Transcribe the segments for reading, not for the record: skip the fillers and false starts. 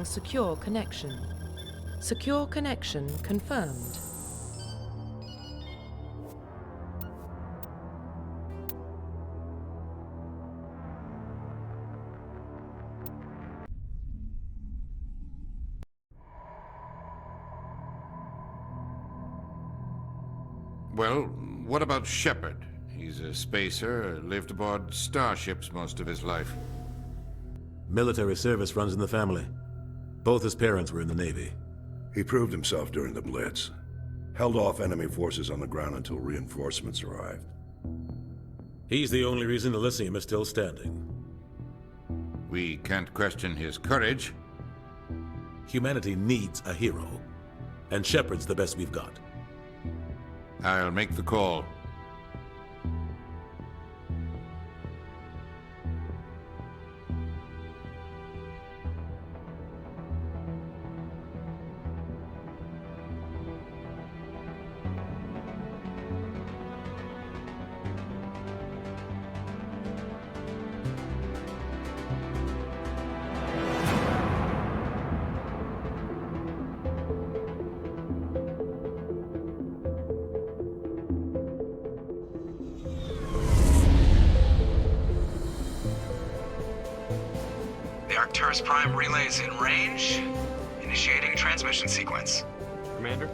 secure connection. Secure connection confirmed. Well, what about Shepard? He's a spacer, lived aboard starships most of his life. Military service runs in the family. Both his parents were in the Navy. He proved himself during the Blitz. Held off enemy forces on the ground until reinforcements arrived. He's the only reason Elysium is still standing. We can't question his courage. Humanity needs a hero, and Shepard's the best we've got. I'll make the call. Arcturus Prime relays in range. Initiating transmission sequence. Commander?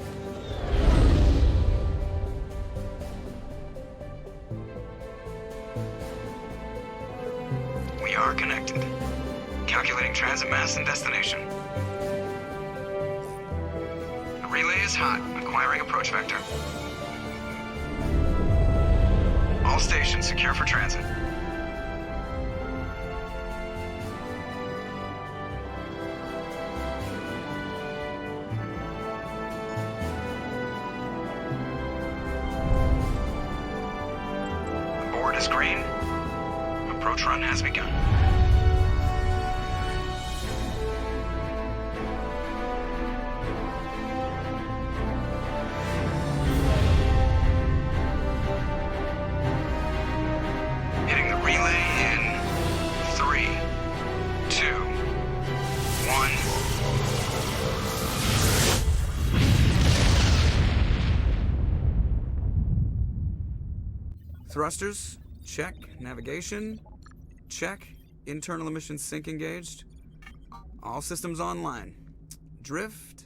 We are connected. Calculating transit mass and destination. The relay is hot, acquiring approach vector. All stations secure for transit. Is green. Approach run has begun. Hitting the relay in 3, 2, 1. Thrusters. Check. Navigation. Check. Internal emissions sync engaged. All systems online. Drift.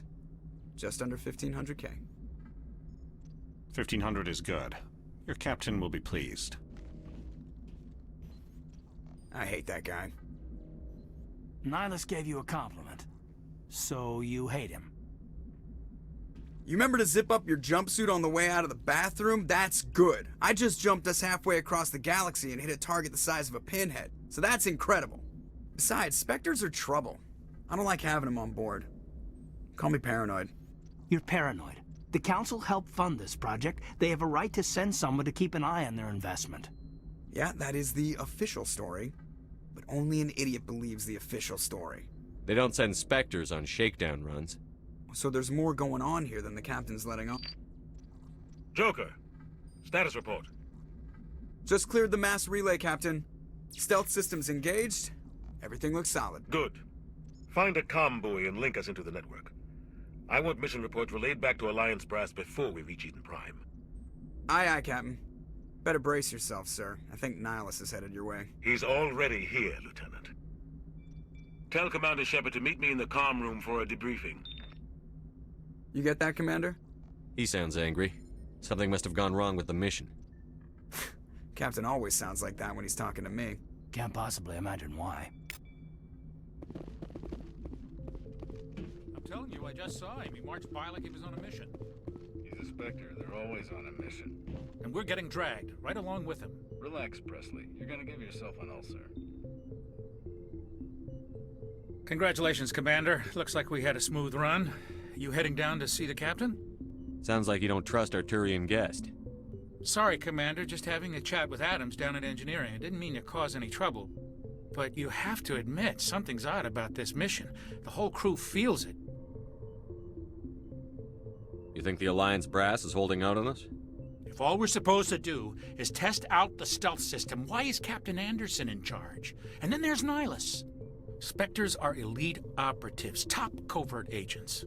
Just under 1500K. 1500 is good. Your captain will be pleased. I hate that guy. Nihilus gave you a compliment. So you hate him. You remember to zip up your jumpsuit on the way out of the bathroom? That's good. I just jumped us halfway across the galaxy and hit a target the size of a pinhead. So that's incredible. Besides, Spectres are trouble. I don't like having them on board. Call me paranoid. You're paranoid. The Council helped fund this project. They have a right to send someone to keep an eye on their investment. Yeah, that is the official story. But only an idiot believes the official story. They don't send Spectres on shakedown runs. So there's more going on here than the captain's letting on. Joker, status report. Just cleared the mass relay, Captain. Stealth systems engaged. Everything looks solid. Good. Find a comm buoy and link us into the network. I want mission reports relayed back to Alliance Brass before we reach Eden Prime. Aye, aye, Captain. Better brace yourself, sir. I think Nihilus is headed your way. He's already here, Lieutenant. Tell Commander Shepard to meet me in the comm room for a debriefing. You get that, Commander? He sounds angry. Something must have gone wrong with the mission. Captain always sounds like that when he's talking to me. Can't possibly imagine why. I'm telling you, I just saw him. He marched by like he was on a mission. He's a Spectre. They're always on a mission. And we're getting dragged, right along with him. Relax, Presley. You're gonna give yourself an ulcer. Congratulations, Commander. Looks like we had a smooth run. You heading down to see the captain? Sounds like you don't trust our Turian guest. Sorry, Commander. Just having a chat with Adams down at engineering. I didn't mean to cause any trouble. But you have to admit, something's odd about this mission. The whole crew feels it. You think the Alliance brass is holding out on us? If all we're supposed to do is test out the stealth system, why is Captain Anderson in charge? And then there's Nihilus. Spectres are elite operatives, top covert agents.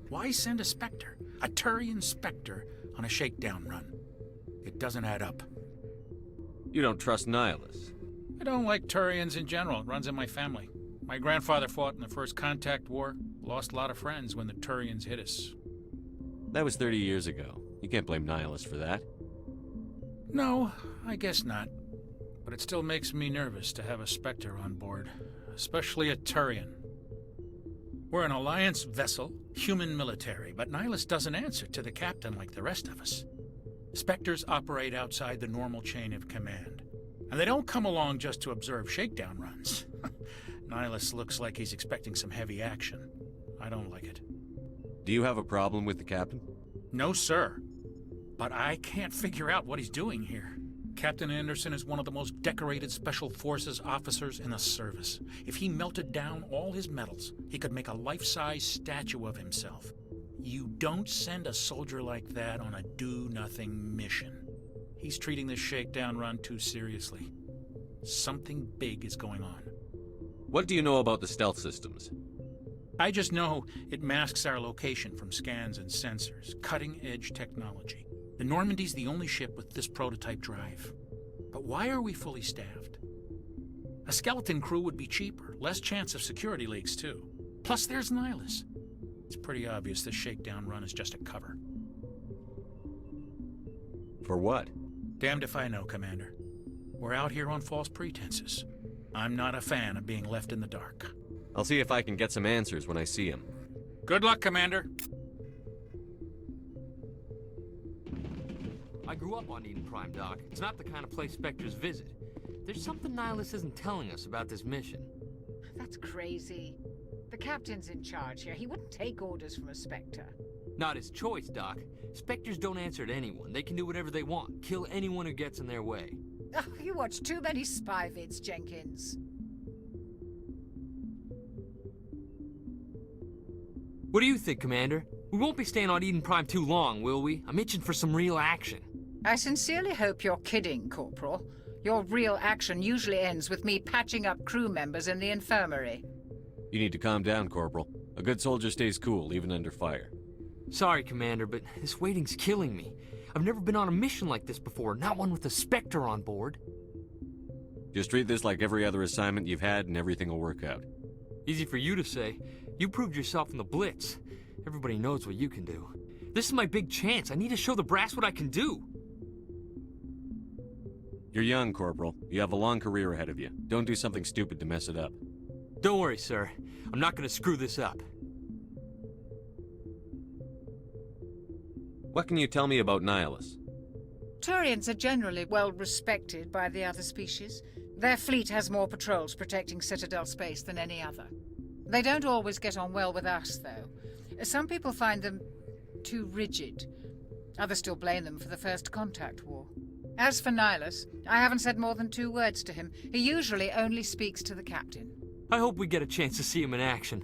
Why send a Spectre, a Turian Spectre, on a shakedown run? It doesn't add up. You don't trust Nihilus? I don't like Turians in general. It runs in my family. My grandfather fought in the First Contact War, lost a lot of friends when the Turians hit us. That was 30 years ago. You can't blame Nihilus for that. No, I guess not. But it still makes me nervous to have a Spectre on board, especially a Turian. We're an Alliance vessel, human military, but Nihilus doesn't answer to the captain like the rest of us. Spectres operate outside the normal chain of command, and they don't come along just to observe shakedown runs. Nihilus looks like he's expecting some heavy action. I don't like it. Do you have a problem with the captain? No, sir. But I can't figure out what he's doing here. Captain Anderson is one of the most decorated Special Forces officers in the service. If he melted down all his medals, he could make a life-size statue of himself. You don't send a soldier like that on a do-nothing mission. He's treating this shakedown run too seriously. Something big is going on. What do you know about the stealth systems? I just know it masks our location from scans and sensors. Cutting-edge technology. The Normandy's the only ship with this prototype drive. But why are we fully staffed? A skeleton crew would be cheaper, less chance of security leaks too. Plus there's Nihilus. It's pretty obvious this shakedown run is just a cover. For what? Damned if I know, Commander. We're out here on false pretenses. I'm not a fan of being left in the dark. I'll see if I can get some answers when I see him. Good luck, Commander. I grew up on Eden Prime, Doc. It's not the kind of place Spectres visit. There's something Nihilus isn't telling us about this mission. That's crazy. The captain's in charge here. He wouldn't take orders from a Spectre. Not his choice, Doc. Spectres don't answer to anyone. They can do whatever they want. Kill anyone who gets in their way. Oh, you watch too many spy vids, Jenkins. What do you think, Commander? We won't be staying on Eden Prime too long, will we? I'm itching for some real action. I sincerely hope you're kidding, Corporal. Your real action usually ends with me patching up crew members in the infirmary. You need to calm down, Corporal. A good soldier stays cool, even under fire. Sorry, Commander, but this waiting's killing me. I've never been on a mission like this before, not one with a Spectre on board. Just treat this like every other assignment you've had and everything will work out. Easy for you to say. You proved yourself in the Blitz. Everybody knows what you can do. This is my big chance. I need to show the brass what I can do. You're young, Corporal. You have a long career ahead of you. Don't do something stupid to mess it up. Don't worry, sir. I'm not gonna screw this up. What can you tell me about Nihilus? Turians are generally well respected by the other species. Their fleet has more patrols protecting Citadel space than any other. They don't always get on well with us, though. Some people find them too rigid. Others still blame them for the First Contact War. As for Nihilus, I haven't said more than 2 words to him. He usually only speaks to the captain. I hope we get a chance to see him in action.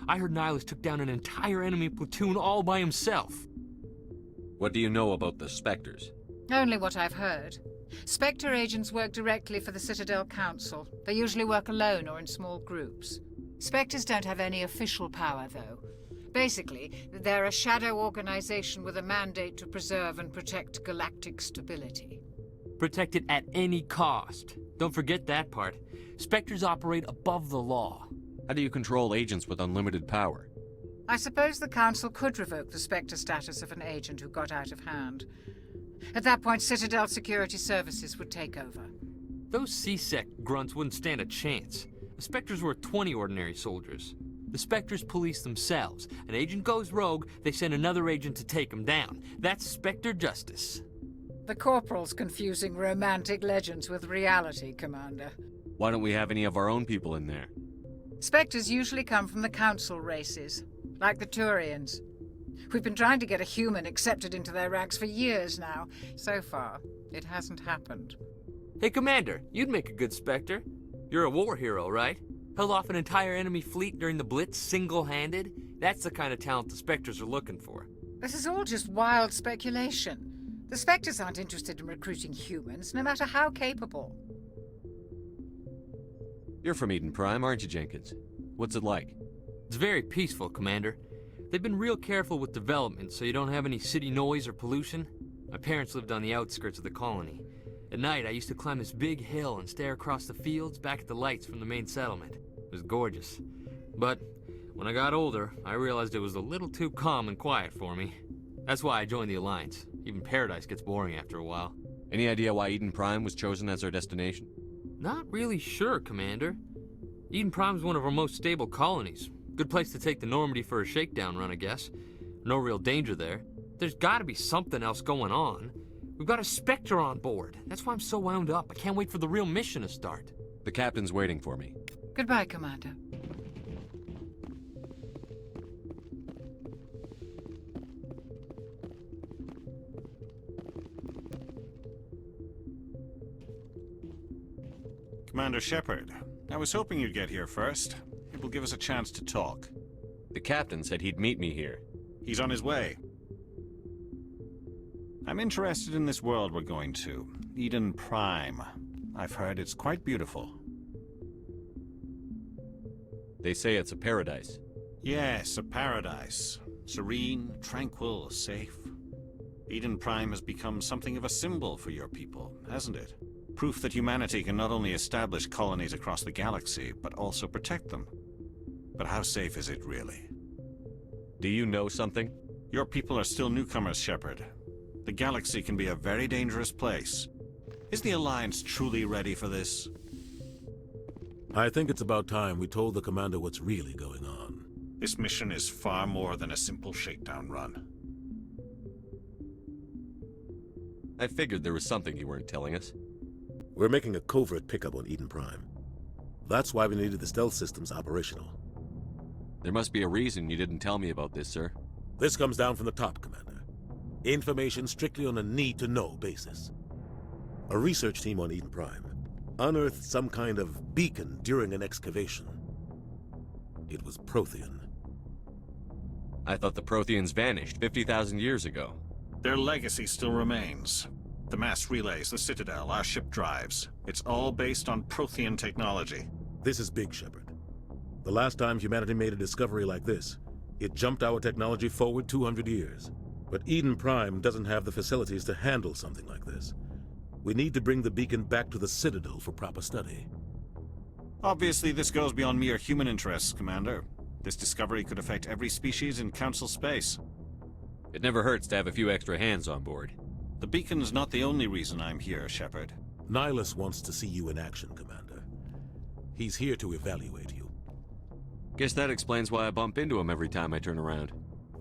I heard Nihilus took down an entire enemy platoon all by himself. What do you know about the Spectres? Only what I've heard. Spectre agents work directly for the Citadel Council. They usually work alone or in small groups. Spectres don't have any official power, though. Basically, they're a shadow organization with a mandate to preserve and protect galactic stability. Protect it at any cost. Don't forget that part. Spectres operate above the law. How do you control agents with unlimited power? I suppose the Council could revoke the Spectre status of an agent who got out of hand. At that point, Citadel Security Services would take over. Those C-Sec grunts wouldn't stand a chance. The Spectres were 20 ordinary soldiers. The Spectres police themselves. An agent goes rogue, they send another agent to take him down. That's Spectre justice. The Corporal's confusing romantic legends with reality, Commander. Why don't we have any of our own people in there? Spectres usually come from the Council races, like the Turians. We've been trying to get a human accepted into their ranks for years now. So far, it hasn't happened. Hey, Commander, you'd make a good Spectre. You're a war hero, right? Held off an entire enemy fleet during the Blitz single-handed? That's the kind of talent the Spectres are looking for. This is all just wild speculation. The Spectres aren't interested in recruiting humans, no matter how capable. You're from Eden Prime, aren't you, Jenkins? What's it like? It's very peaceful, Commander. They've been real careful with development so you don't have any city noise or pollution. My parents lived on the outskirts of the colony. At night, I used to climb this big hill and stare across the fields back at the lights from the main settlement. It was gorgeous. But when I got older, I realized it was a little too calm and quiet for me. That's why I joined the Alliance. Even Paradise gets boring after a while. Any idea why Eden Prime was chosen as our destination? Not really sure, Commander. Eden Prime's one of our most stable colonies. Good place to take the Normandy for a shakedown run, I guess. No real danger there. There's gotta be something else going on. We've got a Spectre on board. That's why I'm so wound up. I can't wait for the real mission to start. The captain's waiting for me. Goodbye, Commander. Commander Shepard, I was hoping you'd get here first. It will give us a chance to talk. The captain said he'd meet me here. He's on his way. I'm interested in this world we're going to, Eden Prime. I've heard it's quite beautiful. They say it's a paradise. Yes, a paradise. Serene, tranquil, safe. Eden Prime has become something of a symbol for your people, hasn't it? Proof that humanity can not only establish colonies across the galaxy, but also protect them. But how safe is it really? Do you know something? Your people are still newcomers, Shepard. The galaxy can be a very dangerous place. Is the Alliance truly ready for this? I think it's about time we told the commander what's really going on. This mission is far more than a simple shakedown run. I figured there was something you weren't telling us. We're making a covert pickup on Eden Prime. That's why we needed the stealth systems operational. There must be a reason you didn't tell me about this, sir. This comes down from the top, Commander. Information strictly on a need-to-know basis. A research team on Eden Prime unearthed some kind of beacon during an excavation. It was Prothean. I thought the Protheans vanished 50,000 years ago. Their legacy still remains. The mass relays, the Citadel, our ship drives. It's all based on Prothean technology. This is big, Shepard. The last time humanity made a discovery like this, it jumped our technology forward 200 years. But Eden Prime doesn't have the facilities to handle something like this. We need to bring the beacon back to the Citadel for proper study. Obviously, this goes beyond mere human interests, Commander. This discovery could affect every species in Council space. It never hurts to have a few extra hands on board. The beacon's not the only reason I'm here, Shepard. Nihilus wants to see you in action, Commander. He's here to evaluate you. Guess that explains why I bump into him every time I turn around.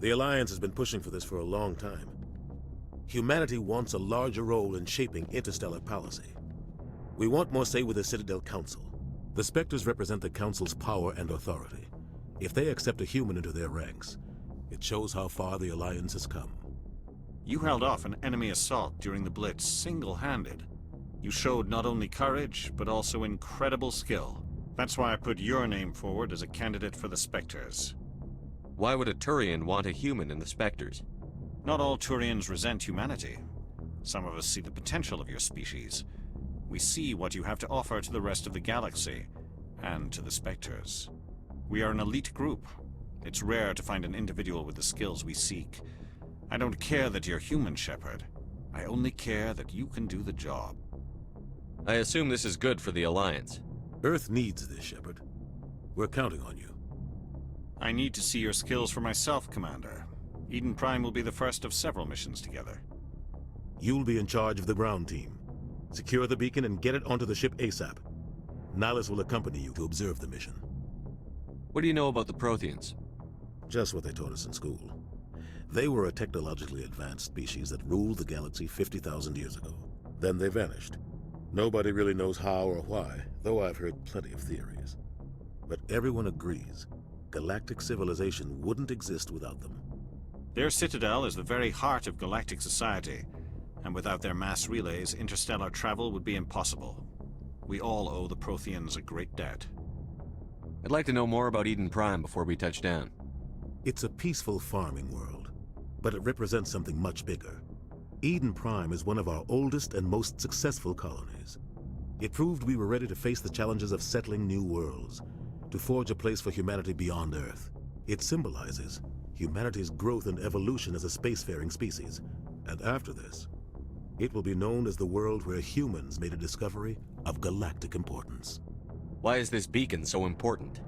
The Alliance has been pushing for this for a long time. Humanity wants a larger role in shaping interstellar policy. We want more say with the Citadel Council. The Spectres represent the Council's power and authority. If they accept a human into their ranks, it shows how far the Alliance has come. You held off an enemy assault during the Blitz single-handed. You showed not only courage, but also incredible skill. That's why I put your name forward as a candidate for the Spectres. Why would a Turian want a human in the Spectres? Not all Turians resent humanity. Some of us see the potential of your species. We see what you have to offer to the rest of the galaxy, and to the Spectres. We are an elite group. It's rare to find an individual with the skills we seek. I don't care that you're human, Shepard. I only care that you can do the job. I assume this is good for the Alliance. Earth needs this, Shepard. We're counting on you. I need to see your skills for myself, Commander. Eden Prime will be the first of several missions together. You'll be in charge of the ground team. Secure the beacon and get it onto the ship ASAP. Nihilus will accompany you to observe the mission. What do you know about the Protheans? Just what they taught us in school. They were a technologically advanced species that ruled the galaxy 50,000 years ago. Then they vanished. Nobody really knows how or why, though I've heard plenty of theories. But everyone agrees, galactic civilization wouldn't exist without them. Their citadel is the very heart of galactic society, and without their mass relays, interstellar travel would be impossible. We all owe the Protheans a great debt. I'd like to know more about Eden Prime before we touch down. It's a peaceful farming world, but it represents something much bigger. Eden Prime is one of our oldest and most successful colonies. It proved we were ready to face the challenges of settling new worlds, to forge a place for humanity beyond Earth. It symbolizes humanity's growth and evolution as a spacefaring species. And after this, it will be known as the world where humans made a discovery of galactic importance. Why is this beacon so important?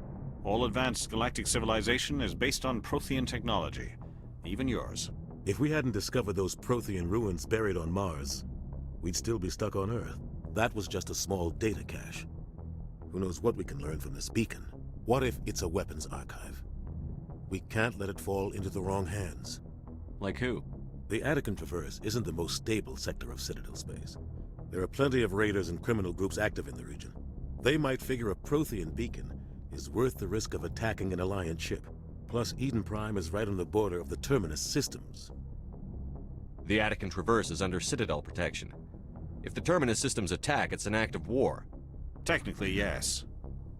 All advanced galactic civilization is based on Prothean technology, even yours. If we hadn't discovered those Prothean ruins buried on Mars, we'd still be stuck on Earth. That was just a small data cache. Who knows what we can learn from this beacon? What if it's a weapons archive? We can't let it fall into the wrong hands. Like who? The Attican Traverse isn't the most stable sector of Citadel space. There are plenty of raiders and criminal groups active in the region. They might figure a Prothean beacon is worth the risk of attacking an Alliance ship. Plus, Eden Prime is right on the border of the Terminus systems. The Attican Traverse is under Citadel protection. If the Terminus systems attack, it's an act of war. Technically, yes.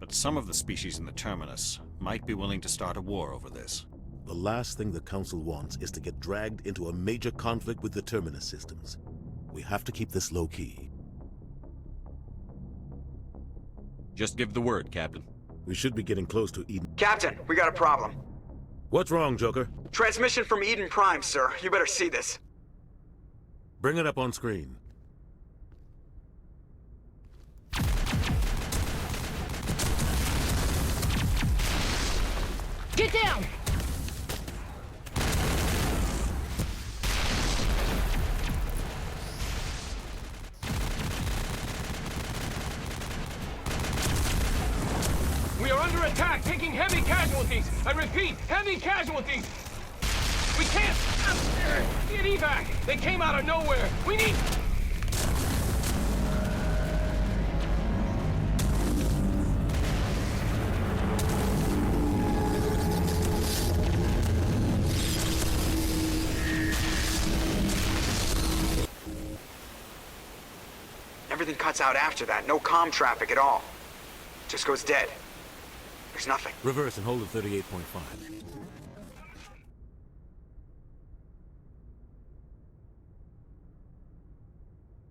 But some of the species in the Terminus might be willing to start a war over this. The last thing the Council wants is to get dragged into a major conflict with the Terminus systems. We have to keep this low-key. Just give the word, Captain. We should be getting close to Eden. Captain, we got a problem. What's wrong, Joker? Transmission from Eden Prime, sir. You better see this. Bring it up on screen. Get down! We are under attack, taking heavy casualties. I repeat, heavy casualties. We can't get evac. They came out of nowhere. We need... Everything cuts out after that. No comm traffic at all. Just goes dead. There's nothing. Reverse and hold at 38.5.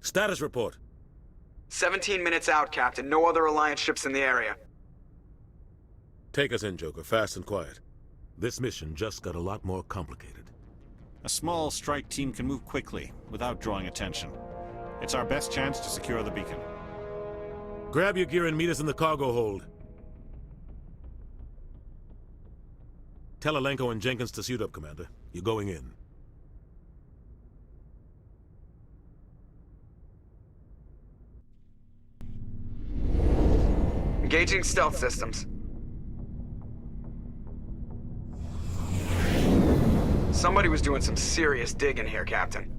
Status report. 17 minutes out, Captain. No other Alliance ships in the area. Take us in, Joker. Fast and quiet. This mission just got a lot more complicated. A small strike team can move quickly, without drawing attention. It's our best chance to secure the beacon. Grab your gear and meet us in the cargo hold. Tell Alenko and Jenkins to suit up, Commander. You're going in. Engaging stealth systems. Somebody was doing some serious digging here, Captain.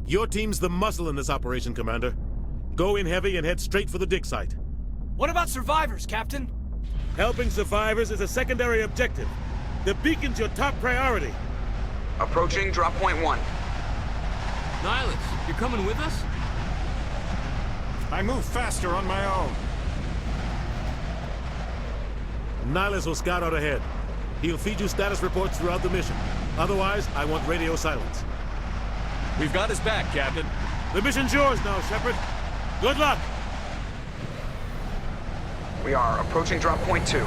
Your team's the muscle in this operation, Commander. Go in heavy and head straight for the dig site. What about survivors, Captain? Helping survivors is a secondary objective. The beacon's your top priority. Approaching drop point 1. Nihilus, you're coming with us? I move faster on my own. Nihilus will scout out ahead. He'll feed you status reports throughout the mission. Otherwise, I want radio silence. We've got his back, Captain. The mission's yours now, Shepard. Good luck! We are approaching drop point 2.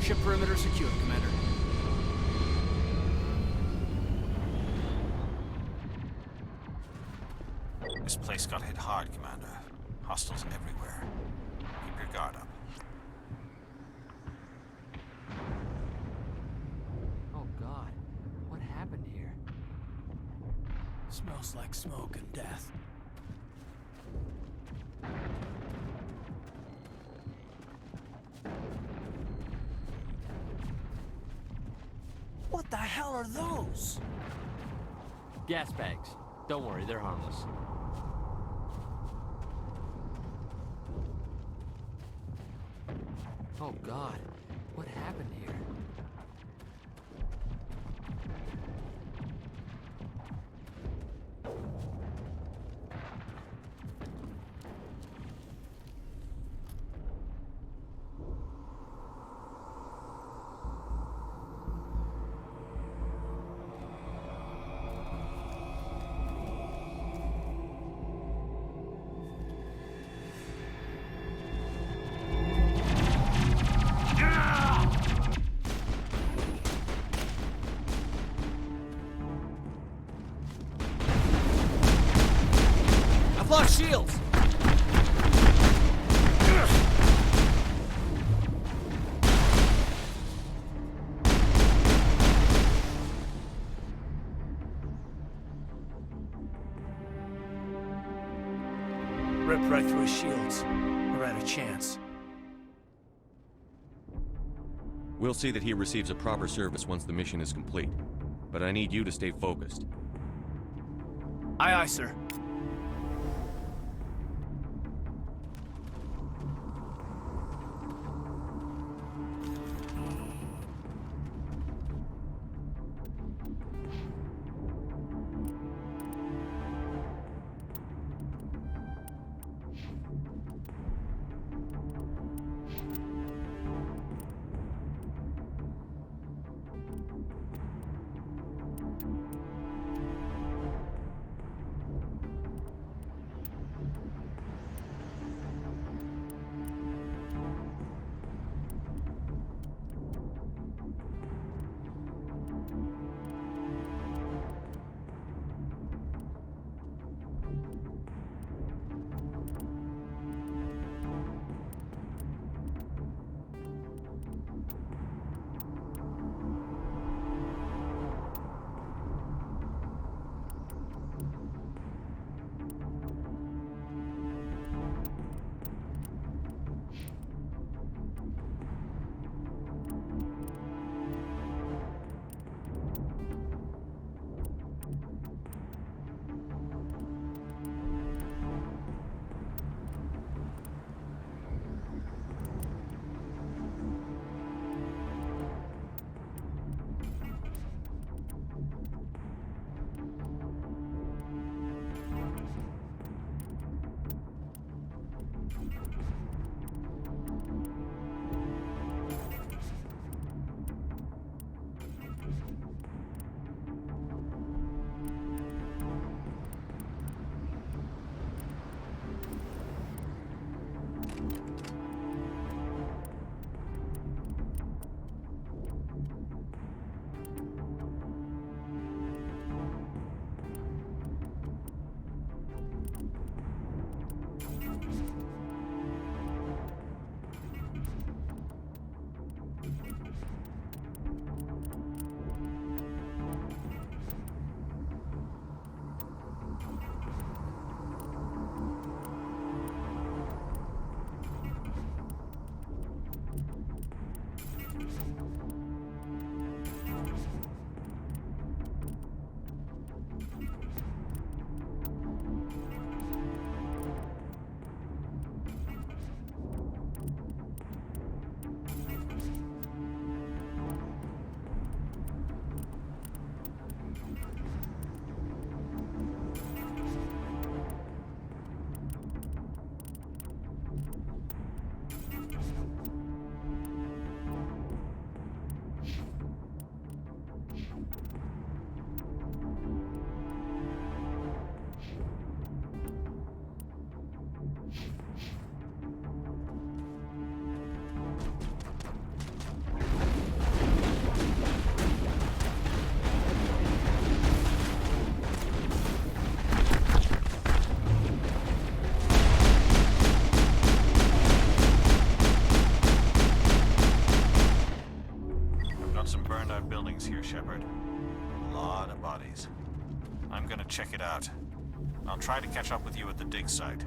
Ship perimeter secured, Commander. This place got hit hard, Commander. Hostiles everywhere. Keep your guard up. Oh God, what happened here? Smells like smoke and death. What the hell are those? Gas bags. Don't worry, they're harmless. Oh God, what happened here? lost shields! Ripped right through his shields. Never had a chance. We'll see that he receives a proper service once the mission is complete. But I need you to stay focused. Aye, aye, sir. Here, Shepard. A lot of bodies. I'm gonna check it out. I'll try to catch up with you at the dig site.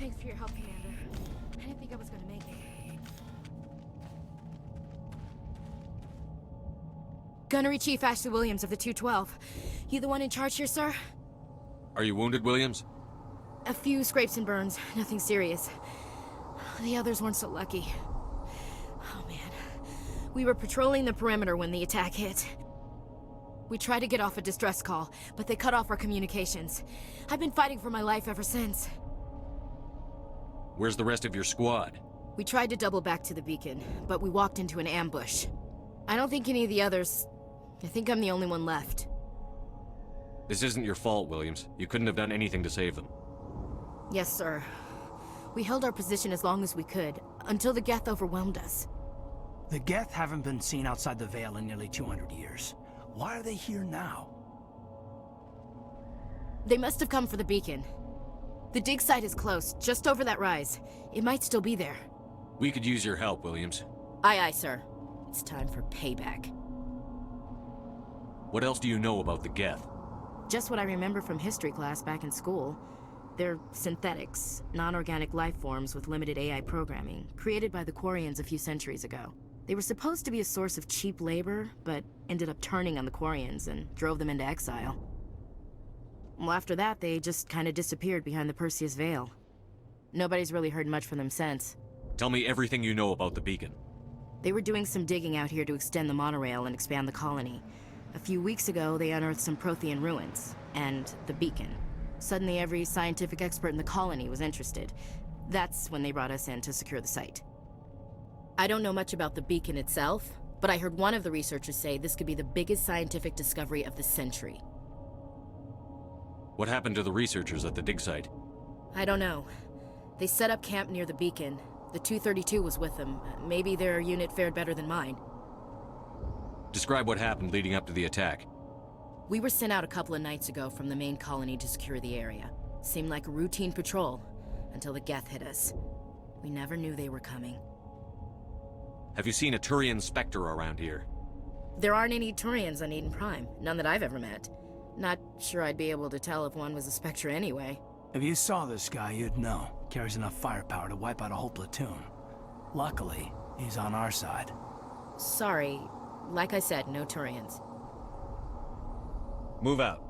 Thanks for your help, Commander. I didn't think I was gonna make it. Gunnery Chief Ashley Williams of the 212. You the one in charge here, sir? Are you wounded, Williams? A few scrapes and burns, nothing serious. The others weren't so lucky. Oh man. We were patrolling the perimeter when the attack hit. We tried to get off a distress call, but they cut off our communications. I've been fighting for my life ever since. Where's the rest of your squad? We tried to double back to the beacon, but we walked into an ambush. I don't think any of the others... I think I'm the only one left. This isn't your fault, Williams. You couldn't have done anything to save them. Yes, sir. We held our position as long as we could, until the Geth overwhelmed us. The Geth haven't been seen outside the Veil in nearly 200 years. Why are they here now? They must have come for the beacon. The dig site is close, just over that rise. It might still be there. We could use your help, Williams. Aye, aye, sir. It's time for payback. What else do you know about the Geth? Just what I remember from history class back in school. They're synthetics, non-organic life forms with limited AI programming, created by the Quarians a few centuries ago. They were supposed to be a source of cheap labor, but ended up turning on the Quarians and drove them into exile. Well, after that, they just kind of disappeared behind the Perseus Veil. Nobody's really heard much from them since. Tell me everything you know about the beacon. They were doing some digging out here to extend the monorail and expand the colony. A few weeks ago, they unearthed some Prothean ruins, and the beacon. Suddenly, every scientific expert in the colony was interested. That's when they brought us in to secure the site. I don't know much about the beacon itself, but I heard one of the researchers say this could be the biggest scientific discovery of the century. What happened to the researchers at the dig site? I don't know. They set up camp near the beacon. The 232 was with them. Maybe their unit fared better than mine. Describe what happened leading up to the attack. We were sent out a couple of nights ago from the main colony to secure the area. Seemed like a routine patrol, until the Geth hit us. We never knew they were coming. Have you seen a Turian Spectre around here? There aren't any Turians on Eden Prime. None that I've ever met. Not sure I'd be able to tell if one was a Spectre anyway. If you saw this guy, you'd know. Carries enough firepower to wipe out a whole platoon. Luckily, he's on our side. Sorry. Like I said, no Turians. Move out.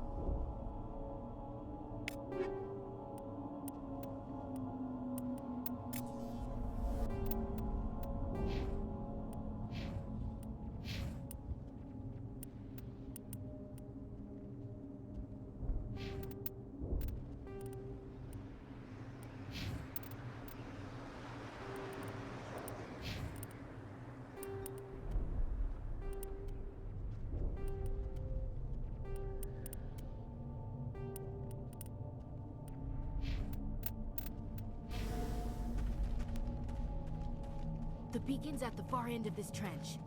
The beacon's at the far end of this trench.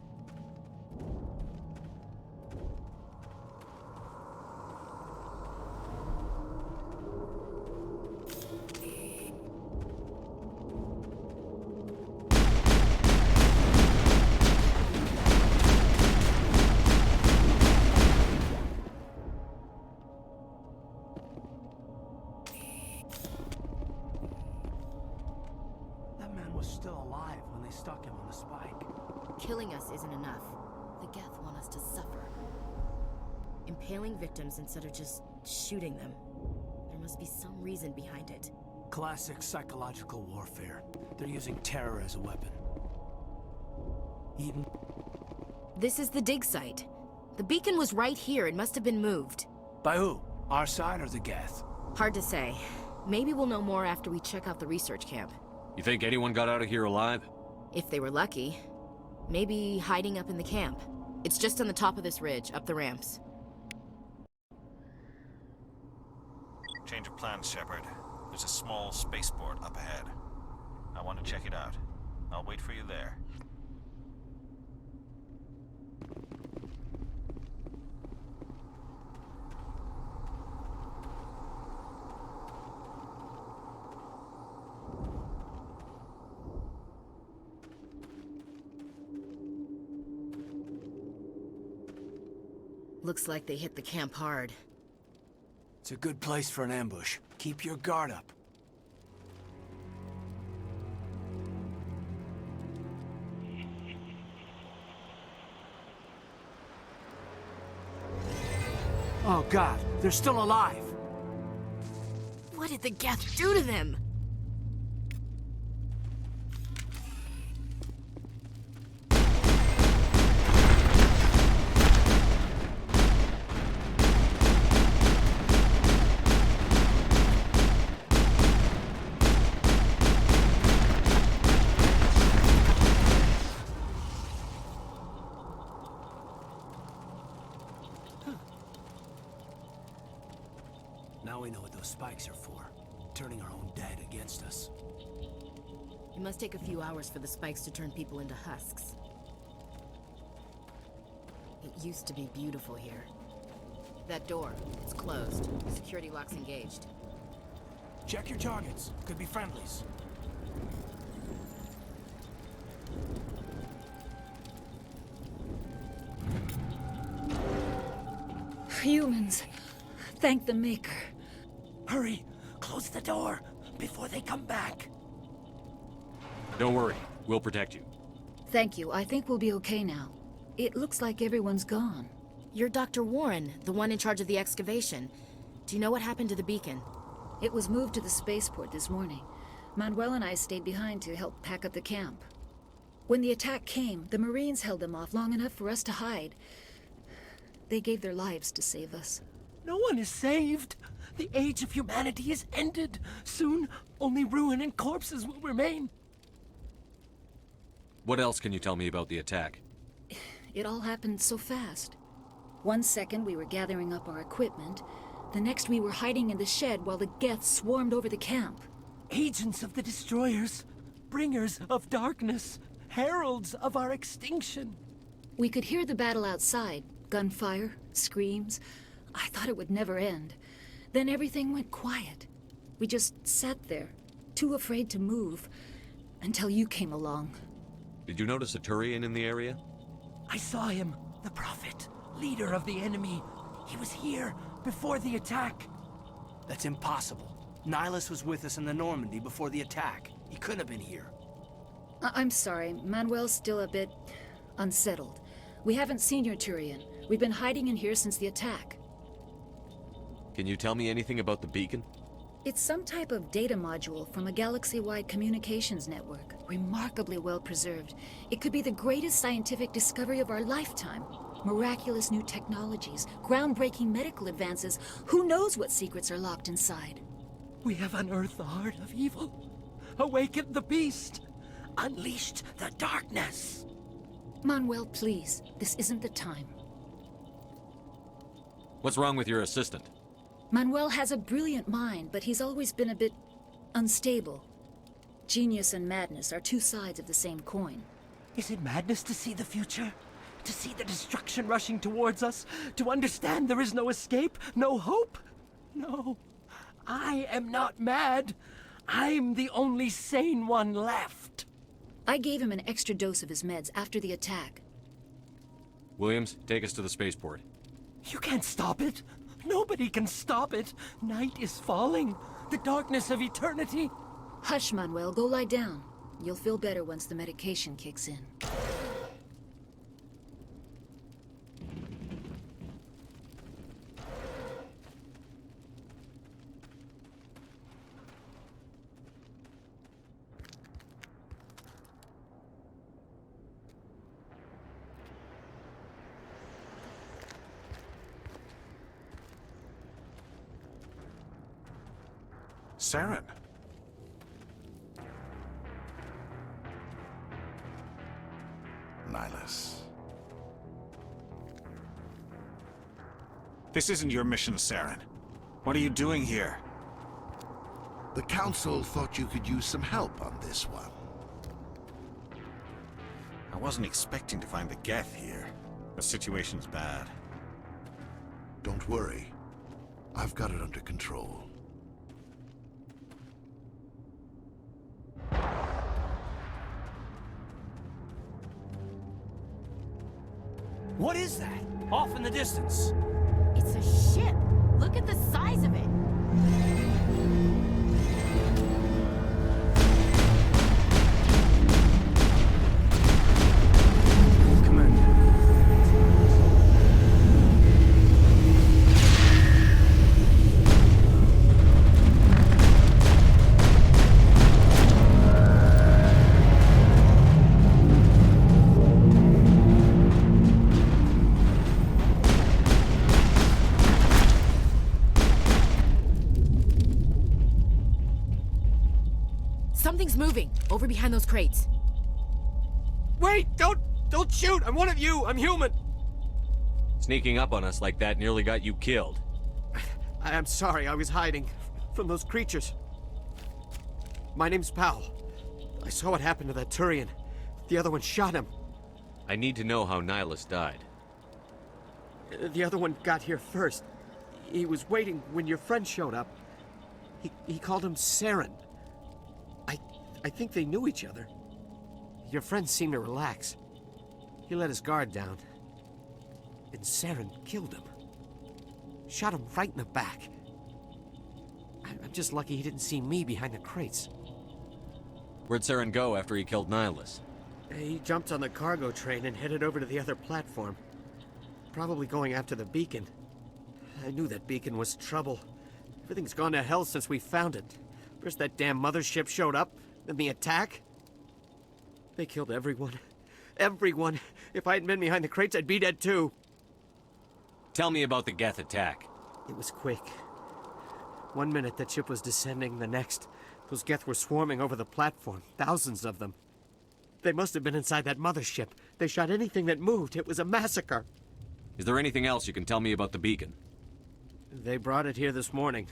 Stuck him on the spike. Killing us isn't enough. The Geth want us to suffer. Impaling victims instead of just shooting them. There must be some reason behind it. Classic psychological warfare. They're using terror as a weapon. Eden? This is the dig site. The beacon was right here. It must have been moved. By who? Our side or the Geth? Hard to say. Maybe we'll know more after we check out the research camp. You think anyone got out of here alive? If they were lucky. Maybe hiding up in the camp. It's just on the top of this ridge, up the ramps. Change of plans, Shepard. There's a small spaceport up ahead. I want to check it out. I'll wait for you there. Looks like they hit the camp hard. It's a good place for an ambush. Keep your guard up. Oh God, they're still alive. What did the Geth do to them? Now we know what those spikes are for. Turning our own dead against us. It must take a few hours for the spikes to turn people into husks. It used to be beautiful here. That door, it's closed. Security lock's engaged. Check your targets. Could be friendlies. Humans. Thank the Maker. Hurry! Close the door before they come back. Don't worry, we'll protect you. Thank you. I think we'll be okay now. It looks like everyone's gone. You're Dr. Warren, the one in charge of the excavation. Do you know what happened to the beacon? It was moved to the spaceport this morning. Manuel and I stayed behind to help pack up the camp. When the attack came, the Marines held them off long enough for us to hide. They gave their lives to save us. No one is saved. The age of humanity is ended. Soon, only ruin and corpses will remain. What else can you tell me about the attack? It all happened so fast. 1 second we were gathering up our equipment. The next we were hiding in the shed while the Geth swarmed over the camp. Agents of the Destroyers. Bringers of darkness. Heralds of our extinction. We could hear the battle outside. Gunfire, screams. I thought it would never end. Then everything went quiet. We just sat there, too afraid to move, until you came along. Did you notice a Turian in the area? I saw him, the Prophet, leader of the enemy. He was here before the attack. That's impossible. Nihilus was with us in the Normandy before the attack. He couldn't have been here. I'm sorry, Manuel's still a bit unsettled. We haven't seen your Turian. We've been hiding in here since the attack. Can you tell me anything about the beacon? It's some type of data module from a galaxy-wide communications network. Remarkably well preserved. It could be the greatest scientific discovery of our lifetime. Miraculous new technologies, groundbreaking medical advances. Who knows what secrets are locked inside? We have unearthed the heart of evil. Awakened the beast. Unleashed the darkness. Manuel, please. This isn't the time. What's wrong with your assistant? Manuel has a brilliant mind, but he's always been a bit unstable. Genius and madness are two sides of the same coin. Is it madness to see the future? To see the destruction rushing towards us? To understand there is no escape? No hope? No. I am not mad. I'm the only sane one left. I gave him an extra dose of his meds after the attack. Williams, take us to the spaceport. You can't stop it. Nobody can stop it. Night is falling. The darkness of eternity. Hush, Manuel. Go lie down. You'll feel better once the medication kicks in. Saren. Nihilus. This isn't your mission, Saren. What are you doing here? The Council thought you could use some help on this one. I wasn't expecting to find the Geth here. The situation's bad. Don't worry. I've got it under control. What is that? Off in the distance. It's a ship. Look at the size of it. Something's moving, over behind those crates. Wait! Don't shoot! I'm one of you! I'm human! Sneaking up on us like that nearly got you killed. I'm sorry, I was hiding from those creatures. My name's Powell. I saw what happened to that Turian. The other one shot him. I need to know how Nihilus died. The other one got here first. He was waiting when your friend showed up. He called him Saren. I think they knew each other. Your friend seemed to relax. He let his guard down. And Saren killed him. Shot him right in the back. I'm just lucky he didn't see me behind the crates. Where'd Saren go after he killed Nihilus? He jumped on the cargo train and headed over to the other platform. Probably going after the beacon. I knew that beacon was trouble. Everything's gone to hell since we found it. First that damn mothership showed up, then the attack. They killed everyone. Everyone. If I hadn't been behind the crates, I'd be dead too. Tell me about the Geth attack. It was quick. 1 minute the ship was descending, the next, those Geth were swarming over the platform. Thousands of them. They must have been inside that mothership. They shot anything that moved. It was a massacre. Is there anything else you can tell me about the beacon? They brought it here this morning.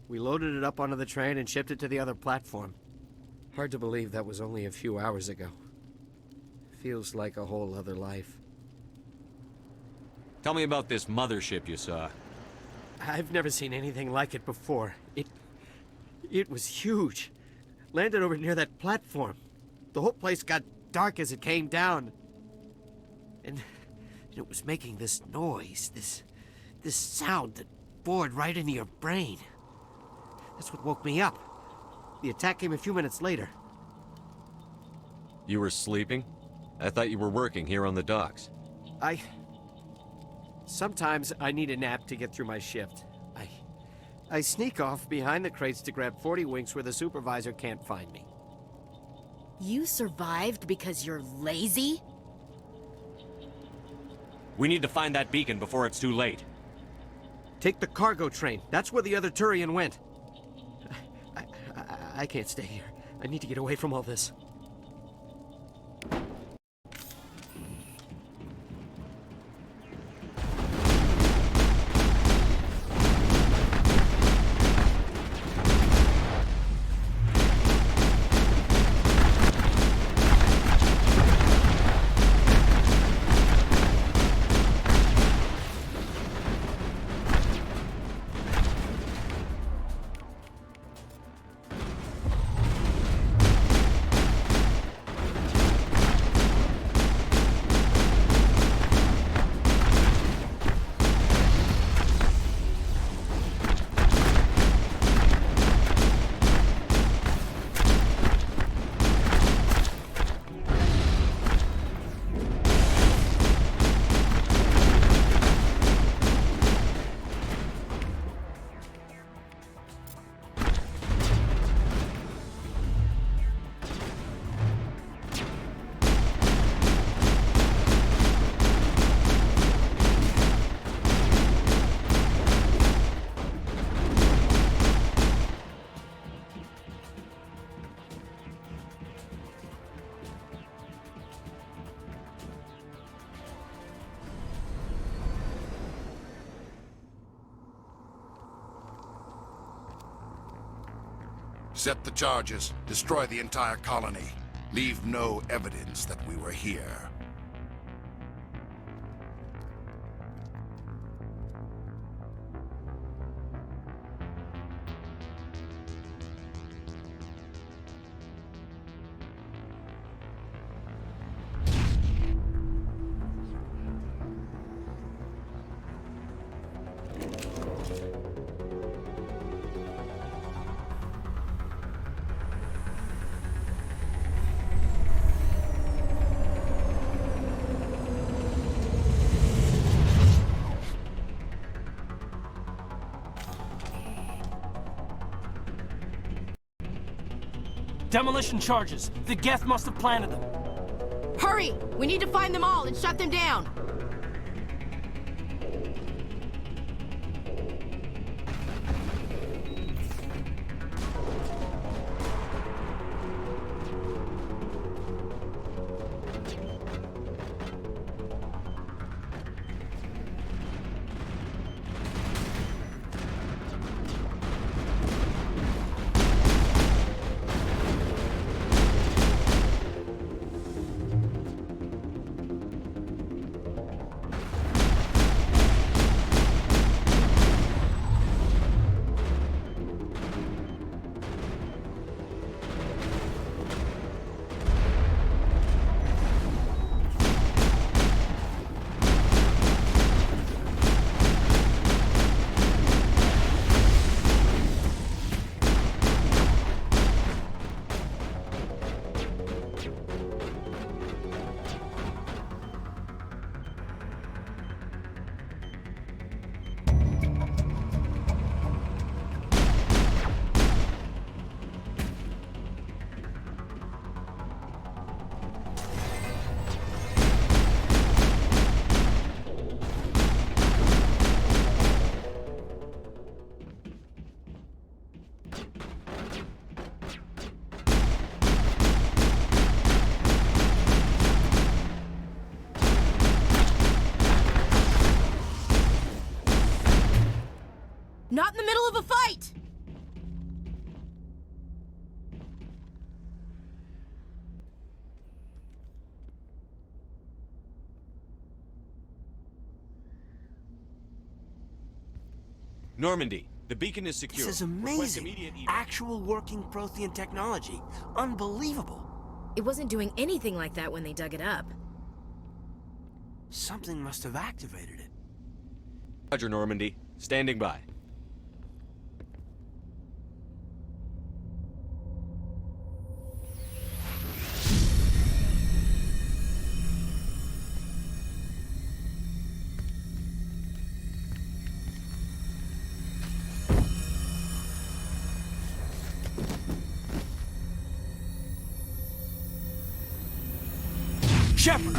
We loaded it up onto the train and shipped it to the other platform. Hard to believe that was only a few hours ago. Feels like a whole other life. Tell me about this mothership you saw. I've never seen anything like it before. It was huge. Landed over near that platform. The whole place got dark as it came down. And it was making this noise, this sound that bored right into your brain. That's what woke me up. The attack came a few minutes later. You were sleeping? I thought you were working here on the docks. Sometimes I need a nap to get through my shift. I sneak off behind the crates to grab 40 winks where the supervisor can't find me. You survived because you're lazy? We need to find that beacon before it's too late. Take the cargo train. That's where the other Turian went. I can't stay here. I need to get away from all this. Set the charges. Destroy the entire colony. Leave no evidence that we were here. Demolition charges. The Geth must have planted them. Hurry! We need to find them all and shut them down! Normandy, the beacon is secure. This is Request amazing. immediate evac. Actual working Prothean technology. Unbelievable. It wasn't doing anything like that when they dug it up. Something must have activated it. Roger, Normandy. Standing by. Shepard!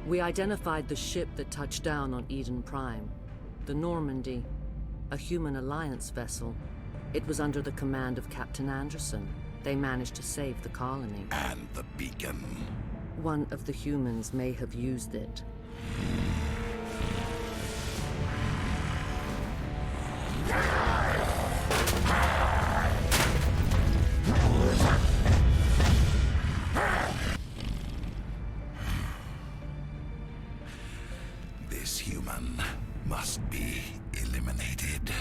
We identified the ship that touched down on Eden Prime. The Normandy, a human alliance vessel. It was under the command of Captain Anderson. They managed to save the colony. And the beacon. One of the humans may have used it. This human must be eliminated.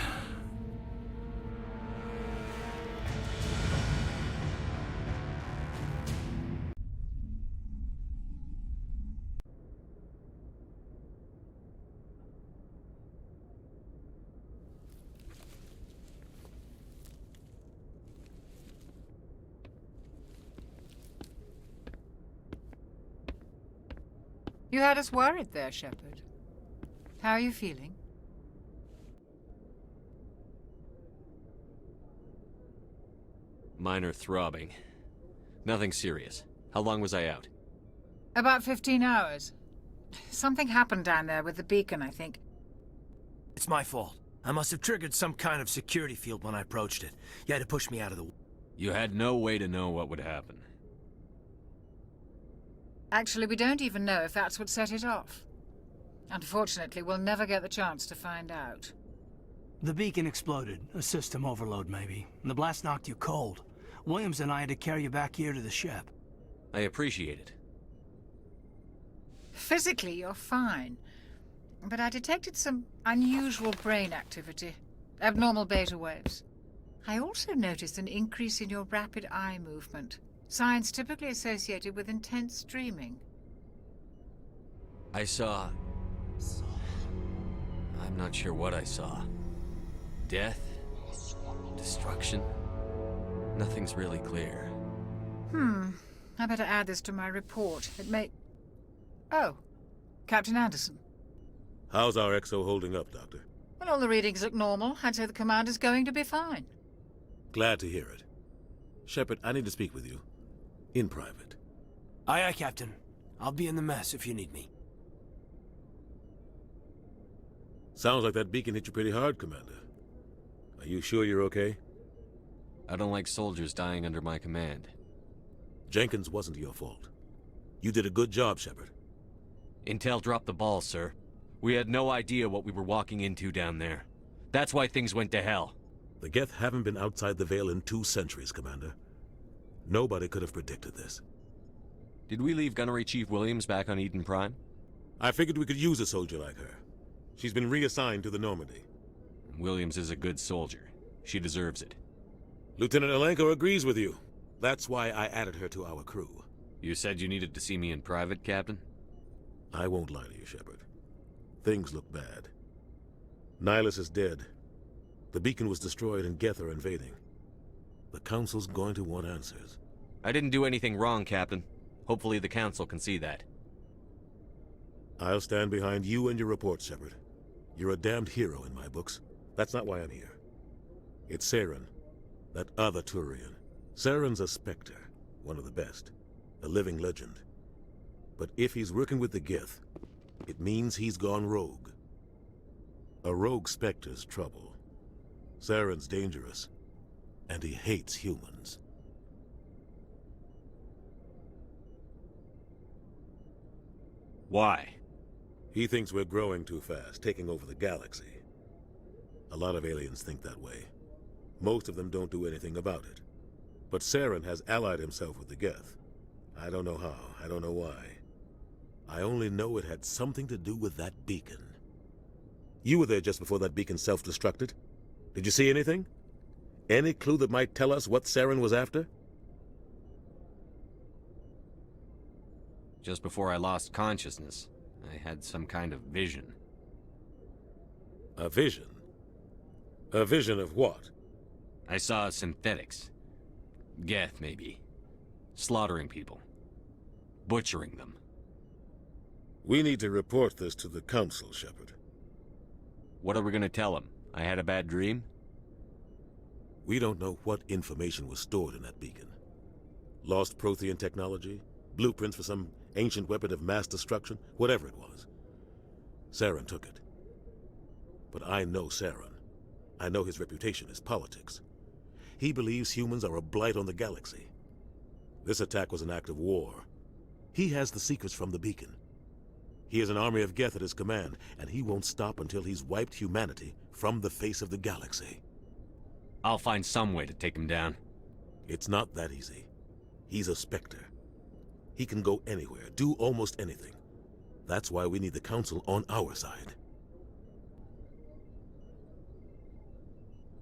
You had us worried there, Shepard. How are you feeling? Minor throbbing. Nothing serious. How long was I out? About 15 hours. Something happened down there with the beacon, I think. It's my fault. I must have triggered some kind of security field when I approached it. You had to push me out of the... You had no way to know what would happen. Actually, we don't even know if that's what set it off. Unfortunately, we'll never get the chance to find out. The beacon exploded. A system overload, maybe. And the blast knocked you cold. Williams and I had to carry you back here to the ship. I appreciate it. Physically, you're fine. But I detected some unusual brain activity. Abnormal beta waves. I also noticed an increase in your rapid eye movement. Signs typically associated with intense dreaming. I saw... I'm not sure what I saw. Death? Destruction? Nothing's really clear. I better add this to my report. It may... Oh, Captain Anderson. How's our XO holding up, Doctor? Well, all the readings look normal. I'd say the commander's going to be fine. Glad to hear it. Shepard, I need to speak with you. In private. Aye, aye, Captain. I'll be in the mess if you need me. Sounds like that beacon hit you pretty hard, Commander. Are you sure you're okay? I don't like soldiers dying under my command. Jenkins wasn't your fault. You did a good job, Shepard. Intel dropped the ball, sir. We had no idea what we were walking into down there. That's why things went to hell. The Geth haven't been outside the Veil in 2 centuries, Commander. Nobody could have predicted this. Did we leave Gunnery Chief Williams back on Eden Prime? I figured we could use a soldier like her. She's been reassigned to the Normandy. Williams is a good soldier. She deserves it. Lieutenant Alenko agrees with you. That's why I added her to our crew. You said you needed to see me in private, Captain? I won't lie to you, Shepard. Things look bad. Nihilus is dead. The beacon was destroyed and Geth are invading. The Council's going to want answers. I didn't do anything wrong, Captain. Hopefully the Council can see that. I'll stand behind you and your report, Shepard. You're a damned hero in my books. That's not why I'm here. It's Saren, that other Turian. Saren's a Spectre, one of the best. a living legend. But if he's working with the Geth, it means he's gone rogue. A rogue Spectre's trouble. Saren's dangerous, and he hates humans. Why? He thinks we're growing too fast, taking over the galaxy. A lot of aliens think that way. Most of them don't do anything about it. But Saren has allied himself with the Geth. I don't know how, I don't know why. I only know it had something to do with that beacon. You were there just before that beacon self-destructed. Did you see anything? Any clue that might tell us what Saren was after? Just before I lost consciousness, I had some kind of vision. A vision? A vision of what? I saw synthetics. Geth, maybe. Slaughtering people. Butchering them. We need to report this to the Council, Shepard. What are we gonna tell them? I had a bad dream? We don't know what information was stored in that beacon. Lost Prothean technology? Blueprints for some ancient weapon of mass destruction? Whatever it was. Saren took it. But I know Saren. I know his reputation is politics. He believes humans are a blight on the galaxy. This attack was an act of war. He has the secrets from the beacon. He has an army of Geth at his command, and he won't stop until he's wiped humanity from the face of the galaxy. I'll find some way to take him down. It's not that easy. He's a Spectre. He can go anywhere, do almost anything. That's why we need the Council on our side.